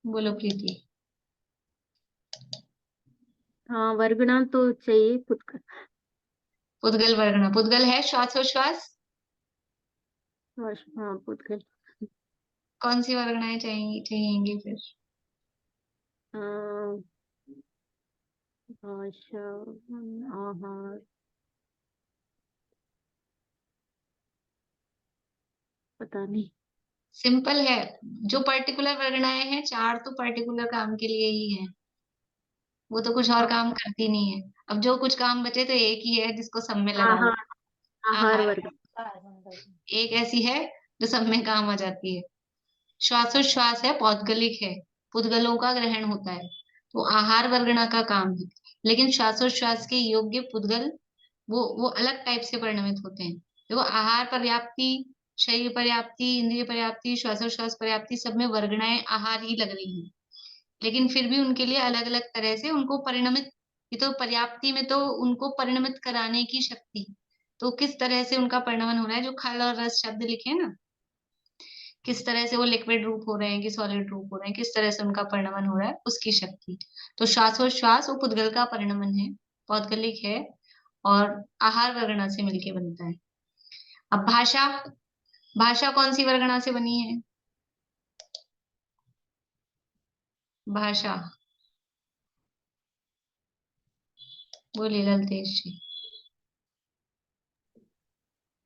बोलो प्रीति। हाँ, वर्गना तो चाहिए पुद्गल। पुद्गल वर्गना, पुद्गल है श्वासोच्छ्वास। हाँ, पुद्गल। कौन सी वर्गनाएं चाहिएंगी फिर? भाषा, आहार, पता नहीं। सिंपल है, जो पर्टिकुलर वर्गनाएं हैं 4 तो पर्टिकुलर काम के लिए ही है, वो तो कुछ और काम करती नहीं है। अब जो कुछ काम बचे तो एक ही है जिसको सब में लगा लो। आहार, आहार आहार वर्ग। एक ऐसी है जो सब में काम आ जाती है। श्वासोच्छ्वास है, पौद्गलिक है, पुद्गलों का ग्रहण होता है, तो आहार वर्गना का काम है। लेकिन श्वासोच्छ्वास के योग्य पुद्गल वो अलग टाइप से परिणमित होते हैं। देखो आहार पर्याप्ति, शरीर पर्याप्ति, इंद्रिय पर्याप्ति, श्वासोच्छ्वास पर्याप्ति, सब में वर्गनाएं आहार ही लग रही हैं, लेकिन फिर भी उनके लिए अलग अलग तरह से उनको परिणमित, ये तो पर्याप्ति में तो उनको परिणमित कराने की शक्ति, तो किस तरह से उनका परिणमन हो रहा है, जो खल और रस शब्द लिखे हैं ना, किस तरह से वो लिक्विड रूप हो रहे हैं कि सॉलिड रूप हो रहे हैं, किस तरह से उनका परिणमन हो रहा है उसकी शक्ति। तो श्वासोच्छ्वास वो पुद्गल का परिणमन है, पौद्गलिक है और आहार वर्गना से मिलके बनता है। अब भाषा, भाषा कौन सी वर्गना से बनी है? भाषा बोलिए ललतेश जी।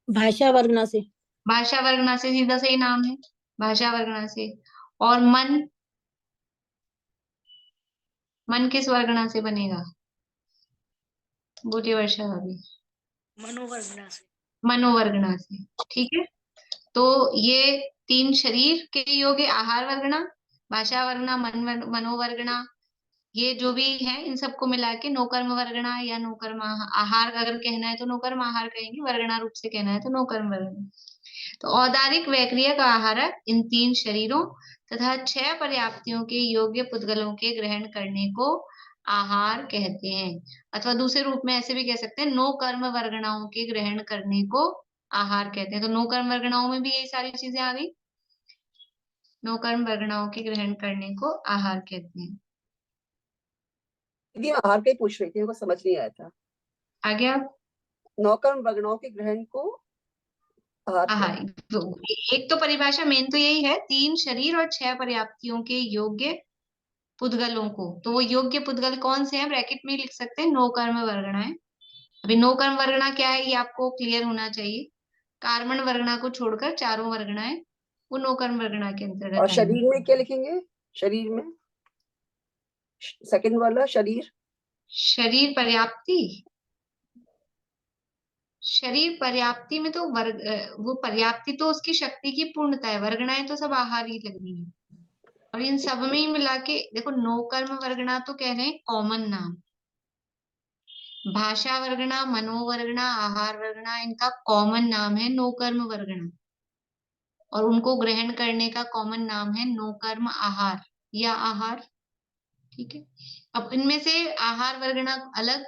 भाषा वर्गना से। भाषा वर्गना से, सीधा सही नाम है, भाषा वर्गना से। और मन, मन किस वर्गना से बनेगा? बोलिए वर्षा भाभी। मनोवर्गना से। मनोवर्गना से। ठीक है। तो ये 3 शरीर के योग्य आहार वर्गना, भाषा वर्गना, मनोवर्गना, ये जो भी है इन सबको मिला के नौकर्म वर्गना या नौकर्म आहार अगर कहना है तो नौकर्म आहार कहेंगे, वर्गना रूप से कहना है तो नौकर्म वर्गना। तो औदारिक वैक्रियक आहार इन 3 शरीरों तथा 6 पर्याप्तियों के योग्य पुद्गलों के ग्रहण करने को आहार कहते हैं। अथवा दूसरे रूप में ऐसे भी कह सकते हैं, नो कर्म वर्गनाओं के ग्रहण करने को आहार कहते हैं। तो नो कर्म वर्गनाओं में भी यही सारी चीजें आ गई, नो कर्म वर्गनाओं के ग्रहण करने को आहार कहते हैं। दीदी आहार का ही पूछ रही थी, मेरे को समझ नहीं आया था। आगे आप नौकर्म वर्गनाओं के ग्रहण को आहार आहार, तो एक तो परिभाषा मेन तो यही है, 3 शरीर और 6 पर्याप्तियों के योग्य पुद्गलों को। तो वो योग्य पुद्गल कौन से हैं ब्रैकेट में लिख सकते हैं, नो कर्म वर्गना है। अभी नो कर्म वर्गना क्या है ये आपको क्लियर होना चाहिए। कार्बन वर्गना को छोड़कर चारों वर्गनाएं वो नो कर्म वर्गना के और अंतर्गत आएंगी। शरीर में क्या लिखेंगे? शरीर में सेकंड वाला शरीर, शरीर पर्याप्ति, शरीर पर्याप्ति में तो वो पर्याप्ति तो उसकी शक्ति की पूर्णता है, वर्गनाएं तो सब आहार ही लग रही है। और इन सब में ही मिला के देखो, नो कर्म वर्गना तो कह रहे हैं कॉमन नाम, भाषा वर्गना, मनोवर्गना, आहार वर्गना इनका कॉमन नाम है नो कर्म वर्गना, और उनको ग्रहण करने का कॉमन नाम है नो कर्म आहार या आहार। ठीक है। अब इनमें से आहार वर्गना अलग,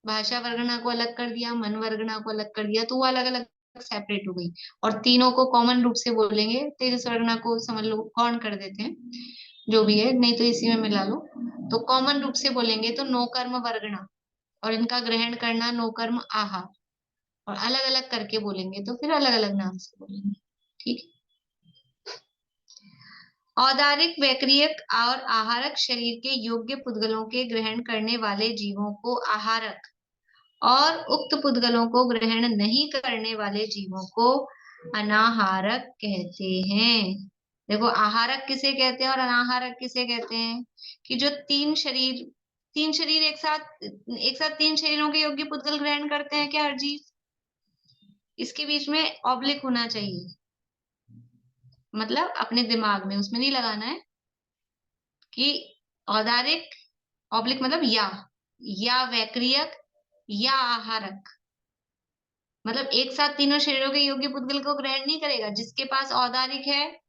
भाषा वर्गना को अलग कर दिया, मन वर्गना को अलग कर दिया, तो वो अलग अलग सेपरेट हो गई, और तीनों को कॉमन रूप से बोलेंगे। तेजस वर्गना को समझ लो कौन कर देते हैं, जो भी है, नहीं तो इसी में मिला लो। तो कॉमन रूप से बोलेंगे तो नो कर्म वर्गना, और इनका ग्रहण करना नो कर्म आहार, और अलग अलग करके बोलेंगे तो फिर अलग अलग नाम से बोलेंगे। ठीक है। औदारिक, वैक्रियक और आहारक शरीर के योग्य पुद्गलों के ग्रहण करने वाले जीवों को आहारक, और उक्त पुद्गलों को ग्रहण नहीं करने वाले जीवों को अनाहारक कहते हैं। देखो, आहारक किसे कहते हैं और अनाहारक किसे कहते हैं? कि जो तीन शरीर एक साथ तीन शरीरों के योग्य पुद्गल ग्रहण करते हैं क्या हर जीव? इसके बीच में ऑब्लिक होना चाहिए, मतलब अपने दिमाग में, उसमें नहीं लगाना है कि औदारिक ऑब्लिक मतलब या वैक्रियक या आहारक, मतलब एक साथ तीनों शरीरों के योग्य पुद्गल को ग्रहण नहीं करेगा। जिसके पास औदारिक है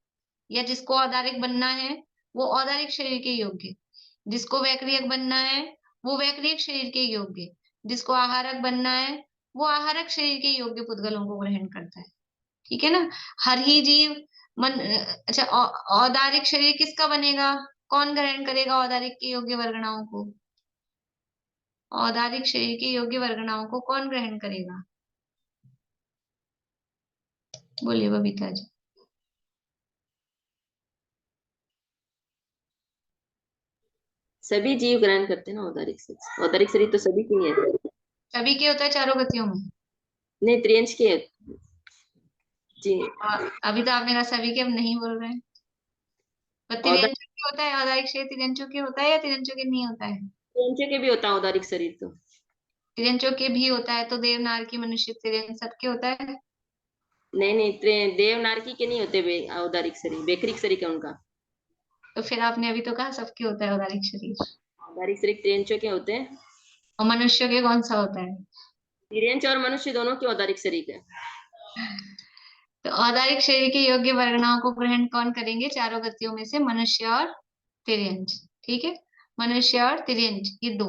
या जिसको औदारिक बनना है वो औदारिक शरीर के योग्य, जिसको वैक्रियक बनना है वो वैक्रियक शरीर के योग्य, जिसको आहारक बनना है वो आहारक शरीर के योग्य पुद्गलों को ग्रहण करता है। ठीक है ना? हर ही जीव अच्छा, औदारिक शरीर किसका बनेगा? कौन ग्रहण करेगा औदारिक के योग्य वर्गणाओं को? औदारिक शरीर के योग्य वर्गणाओं को कौन ग्रहण करेगा? बोलिए बबीता जी। सभी जीव ग्रहण करते हैं ना औदारिक शरीर। औदारिक शरीर तो सभी के ही है। सभी के होता है चारों गतियों में? नहीं, त्रियंश के जी। अभी तो आपने कहा सभी के, अब नहीं बोल रहे हैं। तो तिर्यंचों के होता है औदारिक शरीर? तिर्यंचों के होता है या तिर्यंचों के नहीं होता है? त्रियंश के भी होता है औदारिक शरीर तो। तिर्यंचों के भी होता है तो देवनार की, मनुष्य, तिर्यंच सबके होता है? नहीं नहीं, देव नारकी के नहीं होते औदारिक शरीर, वैक्रिक शरीर है उनका। तो फिर आपने अभी तो कहा सबके होता है औदारिक शरीर। औदारिक शरीर त्रियंचों के होते हैं। और मनुष्य के कौन सा होता है? त्रियंच और मनुष्य दोनों के औदारिक शरीर है। तो औदारिक शरीर के योग्य वर्गणाओं को ग्रहण कौन करेंगे चारों गतियों में से? मनुष्य और तिर्यंच। ठीक है, मनुष्य और तिर्यंच, ये दो।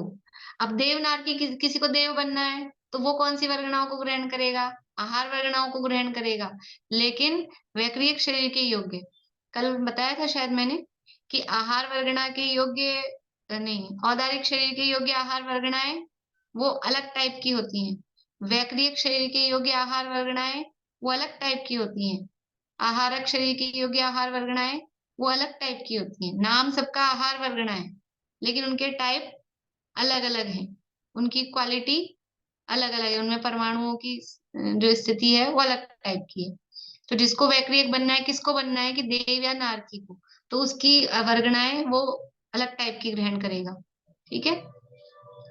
अब देवनार की किसी को देव बनना है तो वो कौन सी वर्गणाओं को ग्रहण करेगा? आहार वर्गणाओं को ग्रहण करेगा, लेकिन वैक्रियक शरीर के योग्य। कल बताया था शायद मैंने कि आहार वर्गणा के योग्य नहीं, औदारिक शरीर के योग्य आहार वर्गणाएं वो अलग टाइप की होती हैं, वैक्रियक शरीर के योग्य आहार वर्गणाएं वो अलग टाइप की होती हैं, आहारक शरीर की योग्य आहार वर्गणाएं वो अलग टाइप की होती हैं। नाम सबका आहार वर्गणा है, लेकिन उनके टाइप अलग अलग हैं, उनकी क्वालिटी अलग अलग है, उनमें परमाणुओं की जो स्थिति है वो अलग टाइप की है। तो जिसको वैक्रियक बनना है, किसको बनना है कि देव या नारकी को, तो उसकी वर्गणाएं वो अलग टाइप की ग्रहण करेगा। ठीक है,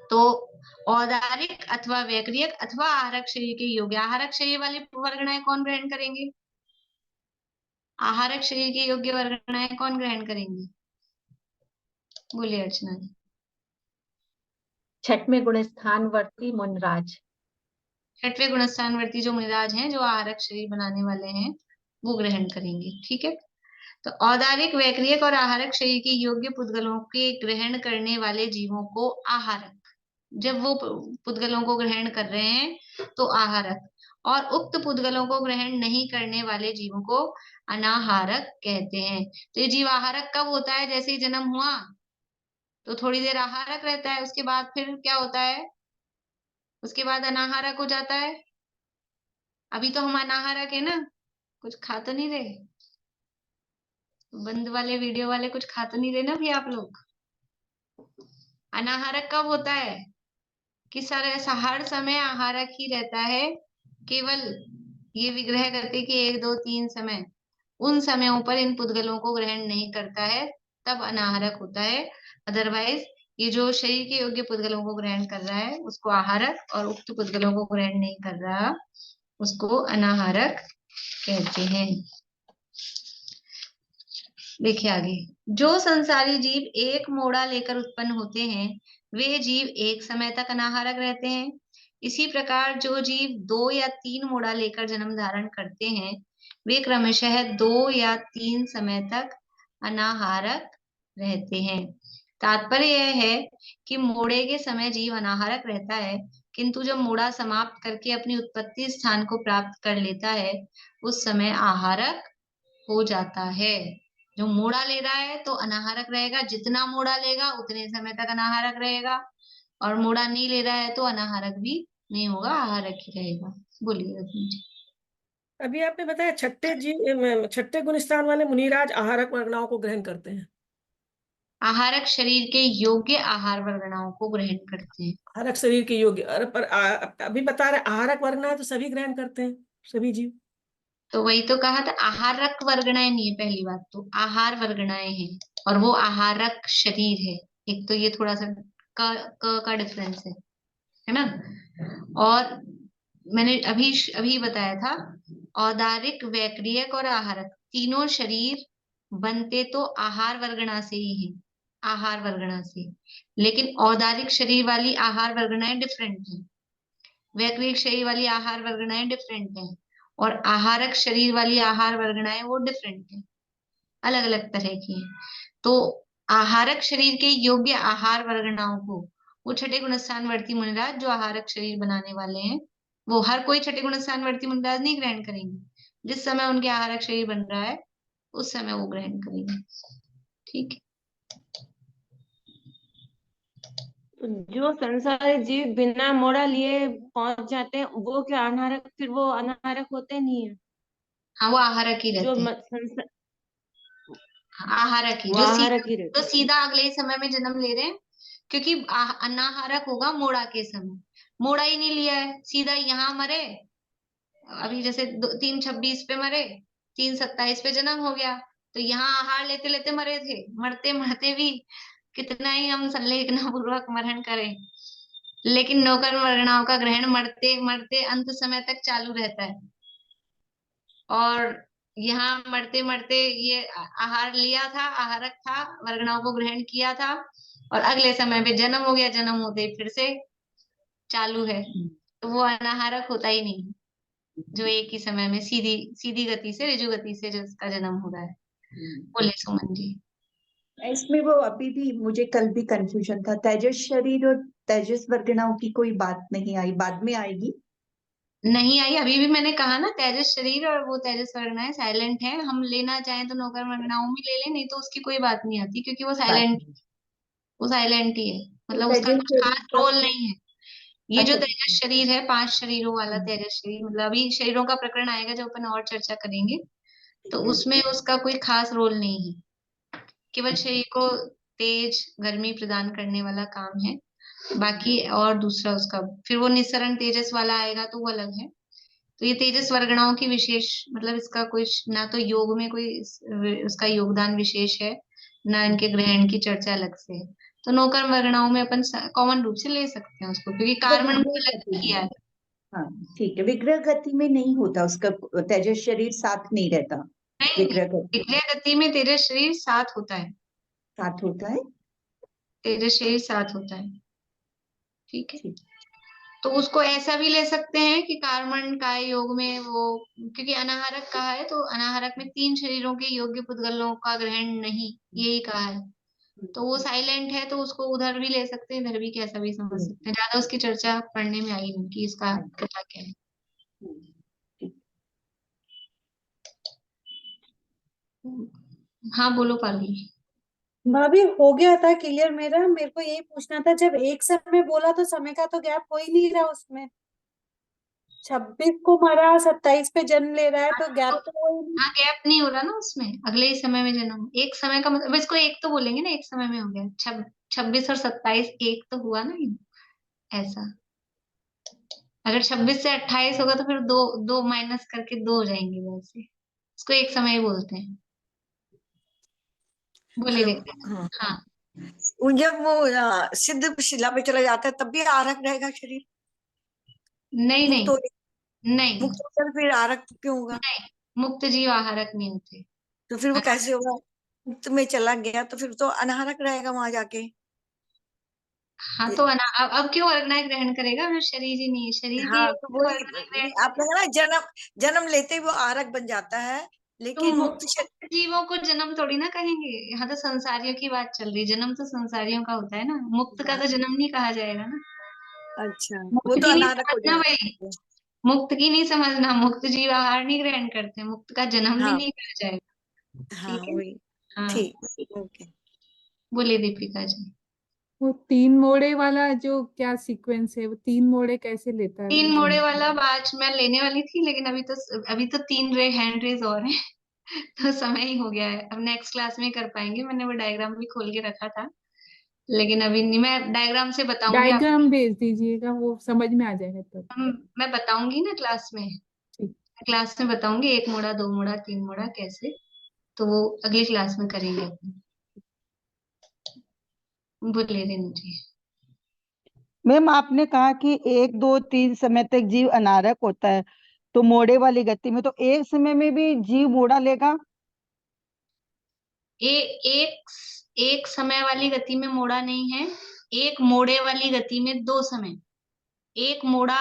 तो औदारिक अथवा वैक्रियक अथवा आहारक शरीर के योग्य, आहारक शरीर वाली वर्गणाएं कौन ग्रहण करेंगे? आहारक शरीर के योग्य वर्गणाएं कौन ग्रहण करेंगे? बोलिए अर्चना जी। छठवें गुणस्थानवर्ती मुनराज। छठवें गुणस्थानवर्ती जो मुनिराज हैं, जो आहारक शरीर बनाने वाले हैं, वो ग्रहण करेंगे। ठीक है, तो औदारिक, वैक्रियक और आहारक शरीर के योग्य पुद्गलों के ग्रहण करने वाले जीवों को आहारक, जब वो पुद्गलों को ग्रहण कर रहे हैं तो आहारक, और उक्त पुद्गलों को ग्रहण नहीं करने वाले जीवों को अनाहारक कहते हैं। तो ये जीव आहारक कब होता है? जैसे ही जन्म हुआ तो थोड़ी देर आहारक रहता है, उसके बाद फिर क्या होता है? उसके बाद अनाहारक हो जाता है। अभी तो हम अनाहारक है ना, कुछ खा तो नहीं रहे? बंद वाले वीडियो वाले कुछ खा तो नहीं रहे ना भी आप लोग? अनाहारक कब होता है? कि हर समय आहारक ही रहता है, केवल ये विग्रह करते कि 1 2 3 समय, उन समयों पर इन पुद्गलों को ग्रहण नहीं करता है, तब अनाहारक होता है। अदरवाइज ये जो शरीर के योग्य पुद्गलों को ग्रहण कर रहा है उसको आहारक, और उक्त पुद्गलों को ग्रहण नहीं कर रहा उसको अनाहारक कहते हैं। देखिए आगे, जो संसारी जीव एक मोड़ा लेकर उत्पन्न होते हैं वे जीव एक समय तक अनाहारक रहते हैं। इसी प्रकार जो जीव 2 या 3 मोड़ा लेकर जन्म धारण करते हैं वे क्रमशः 2 या 3 समय तक अनाहारक रहते हैं। तात्पर्य यह है कि मोड़े के समय जीव अनाहारक रहता है, किंतु जब मूढ़ा समाप्त करके अपनी उत्पत्ति स्थान को प्राप्त कर लेता है उस समय आहारक हो जाता है। जो मूढ़ा ले रहा है तो अनाहारक रहेगा, जितना मूढ़ा लेगा उतने समय तक अनाहारक रहेगा, और मूढ़ा नहीं ले रहा है तो अनाहारक भी नहीं होगा, आहारक ही रहेगा। बोलिए रत्न जी। अभी आपने बताया छठे गुण स्थान वाले मुनिराज आहारक वर्गनाओं को ग्रहण करते हैं। आहारक शरीर के योग्य आहार वर्गनाओं को ग्रहण करते हैं। आहारक शरीर के योग्य, अरे पर अभी बता रहे आहारक वर्गना तो सभी ग्रहण करते हैं, सभी जीव। तो वही तो कहा था, आहारक वर्गनाएं नहीं है, पहली बात तो आहार वर्गनाएं हैं, और वो आहारक शरीर है। एक तो ये थोड़ा सा क का डिफरेंस है ना। और मैंने अभी अभी बताया था, औदारिक, वैक्रियक और आहारक तीनों शरीर बनते तो आहार वर्गना से ही है, आहार वर्गना से। लेकिन औदारिक शरीर वाली आहार वर्गनाएं डिफरेंट है, वैक्रिक शरीर वाली आहार वर्गनाएं डिफरेंट है, और आहारक शरीर वाली आहार वर्गनाएं वो डिफरेंट है, अलग अलग तरह की है। तो आहारक शरीर के योग्य आहार वर्गनाओं को वो छठे गुणस्थानवर्ती मुनिराज जो आहारक शरीर बनाने वाले हैं, वो हर कोई छठे गुणस्थानवर्ती मुनिराज नहीं ग्रहण करेंगे। जिस समय उनके आहारक शरीर बन रहा है उस समय वो ग्रहण करेंगे। ठीक है। जो संसारी जीव बिना मोड़ा लिए पहुंच जाते हैं वो क्या अनाहारक, फिर वो अनाहारक होते नहीं है? हाँ, वो आहारक ही जो रहते हैं, आहारक ही, वो जो आहारक ही सीधा रहते जो हैं। सीधा अगले ही समय में जन्म ले रहे हैं, क्योंकि अनाहारक होगा मोड़ा के समय, मोड़ा ही नहीं लिया है, सीधा यहाँ मरे। अभी जैसे 3:26 पे मरे, 3:27 पे जन्म हो गया, तो यहाँ आहार लेते लेते मरे थे, मरते मरते भी कितना ही हम संलेखना पूर्वक मरण करें, लेकिन नौकर वर्गणाओं का ग्रहण मरते मरते अंत समय तक चालू रहता है। और यहाँ मरते मरते ये आहार लिया था, आहारक था, वर्गणाओं को ग्रहण किया था, और अगले समय पे जन्म हो गया, जन्म होते ही फिर से चालू है, तो वो अनाहारक होता ही नहीं, जो एक ही समय में सीधी सीधी गति से, ऋजु गति से जिसका जन्म हो रहा है। बोले सुमन जी। इसमें वो अभी भी मुझे कल भी कंफ्यूजन था, तेजस शरीर और तेजस वर्गनाओं की कोई बात नहीं आई, बाद में आएगी। नहीं आई, अभी भी मैंने कहा ना, तेजस शरीर और वो तेजस वर्गनाएं साइलेंट है, हम लेना चाहें तो नौकर वर्गनाओं में ले लें, नहीं तो उसकी कोई बात नहीं आती, क्योंकि वो साइलेंट ही है, मतलब उसका तेजस कुछ शरीर खास का रोल नहीं है। ये जो अच्छा। तेजस शरीर है, 5 शरीरों वाला तेजस शरीर, मतलब अभी शरीरों का प्रकरण आएगा जब अपन और चर्चा करेंगे, तो उसमें उसका कोई खास रोल नहीं है, केवल शरीर को तेज गर्मी प्रदान करने वाला काम है। बाकी और दूसरा उसका फिर वो निस्सरण तेजस वाला आएगा तो वो अलग है। तो ये तेजस वर्गणाओं की विशेष, मतलब इसका कुछ ना तो योग में कोई उसका योगदान विशेष है, ना इनके ग्रहण की चर्चा अलग से है। तो नौकर वर्गणाओं में अपन कॉमन रूप से ले सकते हैं उसको, क्योंकि वो कार्बन विग्रह अलग गति किया में, है। हाँ ठीक है, विग्रह गति में नहीं होता उसका, तेजस शरीर साथ नहीं रहता। नहीं, विग्रह गति विग्रह गति में तेजस शरीर साथ होता है, साथ होता है। तेजस शरीर साथ होता है। ठीक है। ठीक। तो उसको ऐसा भी ले सकते हैं कि कार्बन काय योग में वो, क्योंकि अनाहारक कहा है तो अनाहारक में 3 शरीरों के योग्य पुद्गलों का ग्रहण नहीं, यही कहा है, तो वो साइलेंट है, तो उसको उधर भी ले सकते हैं, इधर भी कैसा भी समझ सकते हैं, ज्यादा उसकी चर्चा पढ़ने में आई नहीं कि इसका पता क्या है। हाँ बोलो पारुल। भाभी हो गया था क्लियर मेरा, मेरे को यही पूछना था, जब एक समय बोला तो समय का तो गैप हो ही नहीं रहा उसमें, 26 को मरा 27 पे जन्म ले रहा है, तो गैप तो हो ही नहीं। हाँ, गैप नहीं हो रहा ना उसमें, अगले ही समय में जन्म, एक समय का मतलब इसको एक तो बोलेंगे ना, एक समय में हो गया, 26 और 27 एक तो हुआ ना, ऐसा। अगर 26 से 28 होगा तो फिर दो दो माइनस करके 2 हो जाएंगे, वैसे इसको एक समय ही बोलते हैं। बोले हेलो। देखते। हाँ, हाँ, जब वो सिद्ध शिला पे चला जाता है तब भी आरक रहेगा शरीर? नहीं मुक्त नहीं हो नहीं मुक्त होकर फिर आरक क्यों होगा? नहीं, मुक्त जीव आहारक नहीं होते। तो फिर वो कैसे होगा? मुक्त में चला गया तो फिर तो अनाहारक रहेगा वहां जाके। हाँ तो अब क्यों वर्गनाएं ग्रहण करेगा, फिर शरीर ही नहीं है, शरीर के हाँ, योग तो में वही वर्गनाएं ग्रहण आपने करेगा। कहा ना, जन्म जन्म लेते ही वो आरक बन जाता है, तो लेकिन मुक्त मुक्त जीवों को जन्म थोड़ी ना कहेंगे, यहाँ तो संसारियों की बात चल रही है, जन्म तो संसारियों का होता है ना, मुक्त का तो जन्म नहीं कहा जाएगा ना। अच्छा, वो मुक्त तो की नहीं अनारक हो समझना भाई, जाएगा। मुक्त की नहीं समझना, मुक्त जीव आहार नहीं ग्रहण करते, मुक्त का जन्म भी हाँ नहीं कहा जाएगा। हाँ ठीक है। वही। हाँ, ठीक, ओके। बोलिए दीपिका जी। वो 3 मोड़े वाला जो क्या सीक्वेंस है, वो 3 मोड़े कैसे लेता है? 3 मोड़े वाला आज मैं लेने वाली थी, लेकिन अभी तो 3 हैंड रेज और हैं। तो समय ही हो गया है, अब नेक्स्ट क्लास में कर पाएंगे। मैंने वो डायग्राम भी खोल के रखा था, लेकिन अभी नहीं। मैं डायग्राम से बताऊंगी आपको। डायग्राम भेज दीजिएगा, वो समझ में आ जाएगा तब। मैं बताऊंगी ना क्लास में, ठीक। क्लास में बताऊंगी 1 मोड़ा 2 मोड़ा 3 मोड़ा कैसे, तो वो अगली क्लास में करेंगे अपन। बोलिए रेनू जी। मैम आपने कहा कि 1 2 3 समय तक जीव अनारक होता है, तो मोड़े वाली गति में तो एक समय में भी जीव मोड़ा लेगा? एक एक समय वाली गति में मोड़ा नहीं है, एक मोड़े वाली गति में 2 समय। एक मोड़ा,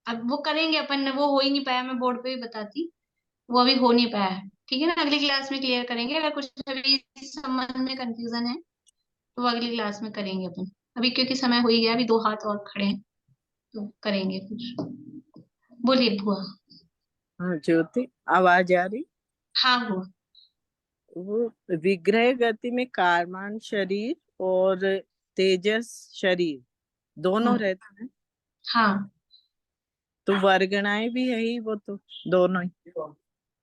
अब वो करेंगे अपन, वो हो ही नहीं पाया, मैं बोर्ड पे भी बताती, वो अभी हो नहीं पाया है। ठीक है ना, अगली क्लास में क्लियर करेंगे। अगर कुछ अभी इस संबंध में कंफ्यूजन है तो वो अगली क्लास में करेंगे अपन। अभी क्योंकि समय हो ही गया, अभी 2 हाथ और खड़े हैं तो करेंगे फिर। बोलिए बुआ। हाँ ज्योति, आवाज आ रही? हाँ बुआ। वो विग्रह गति में कारमान शरीर और तेजस शरीर दोनों रहते हैं। हाँ, तो वर्गणाएं भी है ही, वो तो दोनों ही।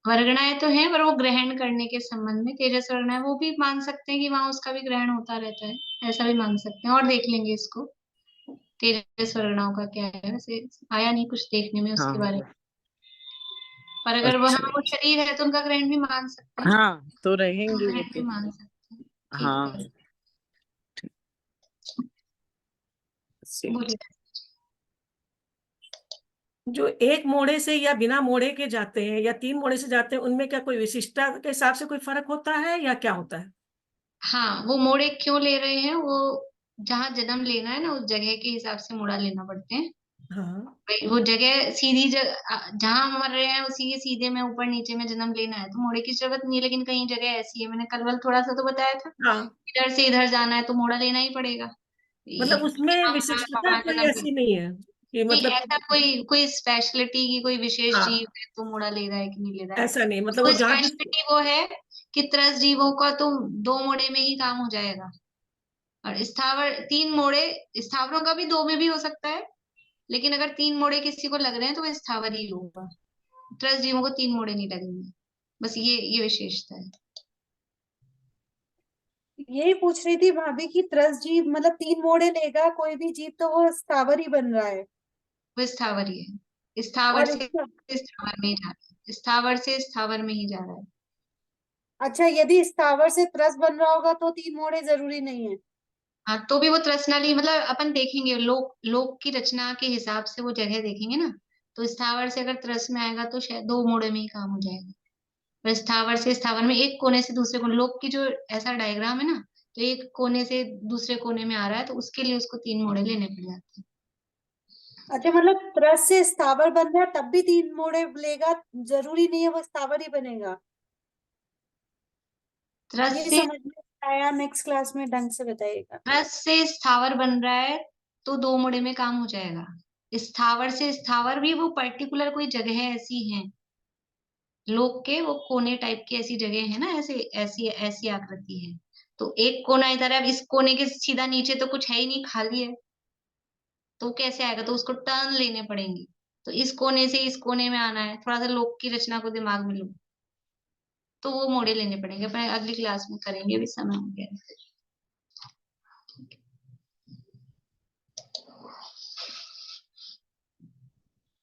वर्गणाएं तो हैं, पर वो ग्रहण करने के संबंध में तेजस वर्गणाएं, वो भी मान सकते हैं कि वहां उसका भी ग्रहण होता रहता है, ऐसा भी मान सकते हैं। और देख लेंगे इसको, तेजस वर्गणाओं का क्या है, वैसे आया नहीं कुछ देखने में उसके बारे हाँ में। पर अगर वहां अच्छा। वो शरीर है तो उनका ग्रहण भी मान सकते हैं। हाँ तो रहेंगे वो ग्रहण भी तो। मान सकते हैं। ठीक हाँ है, से- बोलिए। जो एक मोड़े से या बिना मोड़े के जाते हैं या 3 मोड़े से जाते हैं, उनमें क्या कोई विशिष्टता के हिसाब से कोई फर्क होता है या क्या होता है? हाँ, वो मोड़े क्यों ले रहे हैं, वो जहाँ जन्म लेना है ना, उस जगह के हिसाब से मोड़ा लेना पड़ते हैं। हाँ भाई वो जगह सीधी जहाँ हम मर रहे हैं उसी के सीधे में ऊपर नीचे में जन्म लेना है तो मोड़े की जरूरत नहीं है। लेकिन कई जगह ऐसी है, मैंने कल वल थोड़ा सा तो बताया था, हाँ, इधर से इधर जाना है तो मोड़ा लेना ही पड़ेगा। मतलब उसमें यहाँ विशिष्टता वहाँ कोई जन्म ऐसी नहीं है कि नहीं, मतलब। ऐसा कोई कोई स्पेशलिटी की कोई विशेष जीव हाँ, है तो मोड़ा ले रहा है कि नहीं ले रहा है। ऐसा नहीं, मतलब वो कोई जहाँ जिस। स्पेशलिटी वो है कि त्रस जीवों का तो 2 मोड़े में ही काम हो जाएगा, और स्थावर 3 मोड़े, स्थावरों का भी 2 में भी हो सकता है, लेकिन अगर 3 मोड़े किसी को लग रहे हैं तो वो स्थावर ही होगा। त्रस जीवों को 3 मोड़े नहीं लगेंगे, बस ये विशेषता है। यही पूछ रही थी भाभी की त्रस जीव मतलब 3 मोड़े लेगा कोई भी जीव तो वो स्थावर ही बन रहा है। वो स्थावर ही है, स्थावर और से स्थावर में ही जा रहा है, स्थावर से स्थावर में ही जा रहा है। अच्छा, यदि स्थावर से त्रस बन रहा होगा तो 3 मोड़े जरूरी नहीं है। हाँ, तो भी वो त्रसनाली, मतलब अपन देखेंगे लोक लोक की रचना के हिसाब से वो जगह देखेंगे ना, तो स्थावर से अगर त्रस में आएगा तो शायद 2 मोड़े में ही काम हो जाएगा। पर स्थावर से स्थावर में एक कोने से दूसरे कोने, लोक की जो ऐसा डायग्राम है ना, तो एक कोने से दूसरे कोने में आ रहा है तो उसके लिए उसको 3 मोड़े लेने पड़ जाते हैं। अच्छा, मतलब त्रस से स्थावर बन रहा है तब भी 3 मोड़े लेगा, जरूरी नहीं है वो स्थावर ही बनेगा। त्रस ये से समझ में आया, नेक्स्ट क्लास में ढंग से बताइएगा। त्रस से स्थावर बन रहा है तो 2 मोड़े में काम हो जाएगा। स्थावर से स्थावर भी वो पर्टिकुलर कोई जगह ऐसी है, लोक के वो कोने टाइप की ऐसी जगह है ना, ऐसे ऐसी ऐसी आकृति है। तो एक कोना इधर है, अब इस कोने के सीधा नीचे तो कुछ है ही नहीं, खाली है, तो कैसे आएगा, तो उसको टर्न लेने पड़ेंगे। तो इस कोने से इस कोने में आना है, थोड़ा सा लोक की रचना को दिमाग में लो, तो वो मोड़े लेने पड़ेंगे। अपन अगली क्लास में करेंगे, अभी समय हो गया है।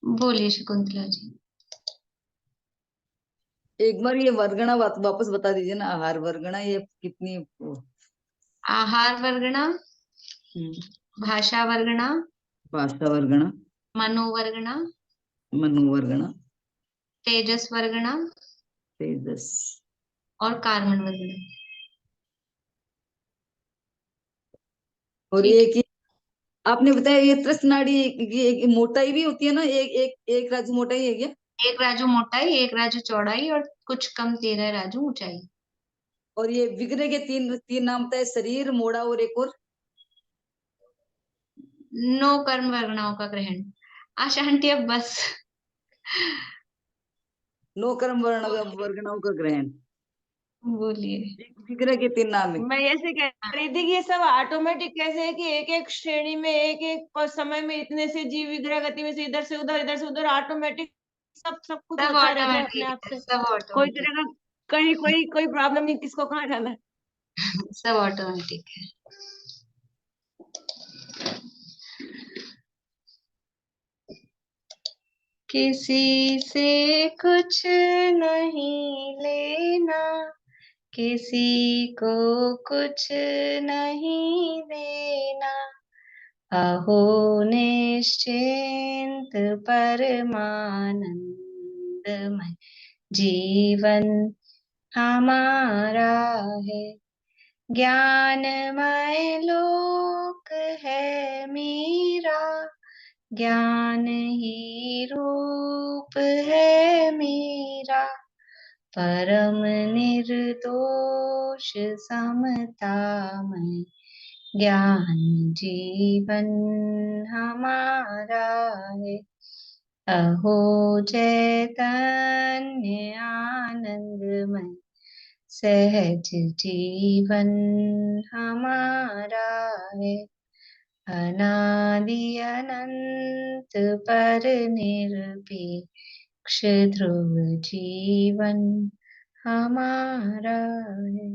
बोलिए शकुंतला जी। एक बार ये वर्गणा वापस बता दीजिए ना, आहार वर्गणा ये कितनी आहार वर्गणा, भाषा वर्गणा, भाषा वर्गणा, मनोवर्गणा, मनोवर्गणा, तेजस वर्गणा तेजस और कार्बन वर्गणा। और ठीक एक आपने बताया ये त्रस्त नाड़ी, ये मोटाई भी होती है ना, एक एक एक राजू मोटाई है क्या? है, एक राजू मोटाई, एक राजू चौड़ाई और कुछ कम 13 राजू ऊंचाई। और ये विग्रह के तीन तीन नाम बताए, शरीर, मोड़ा और एक और नो कर्म वर्गणाओं का ग्रहण। आशा आंटी अब बस। नो कर्म वर्गणाओं का ग्रहण। बोलिए। विग्रह के 3 नाम है। मैं ऐसे कह रही थी कि ये सब ऑटोमेटिक कैसे है कि एक एक श्रेणी में एक एक समय में इतने से जीव विग्रह गति में से इधर से उधर ऑटोमेटिक सब कुछ सब होता रहता है अपने ऑटोमेटिक आप है, से। सब कोई ऑटोमेटिक, तरह का कहीं कोई प्रॉब्लम नहीं, किसको कहाँ जाना है। सब ऑटोमेटिक है। किसी से कुछ नहीं लेना, किसी को कुछ नहीं देना, अहो निश्चिंत परमानंदमय जीवन हमारा है। ज्ञानमय लोक है मेरा, ज्ञान ही रूप है मेरा, परम निर्दोष समतामय ज्ञान जीवन हमारा है। अहो चैतन्य आनंदमय सहज जीवन हमारा है। अनादि अनंत पर निरपेक्ष ध्रुव जीवन हमारा है।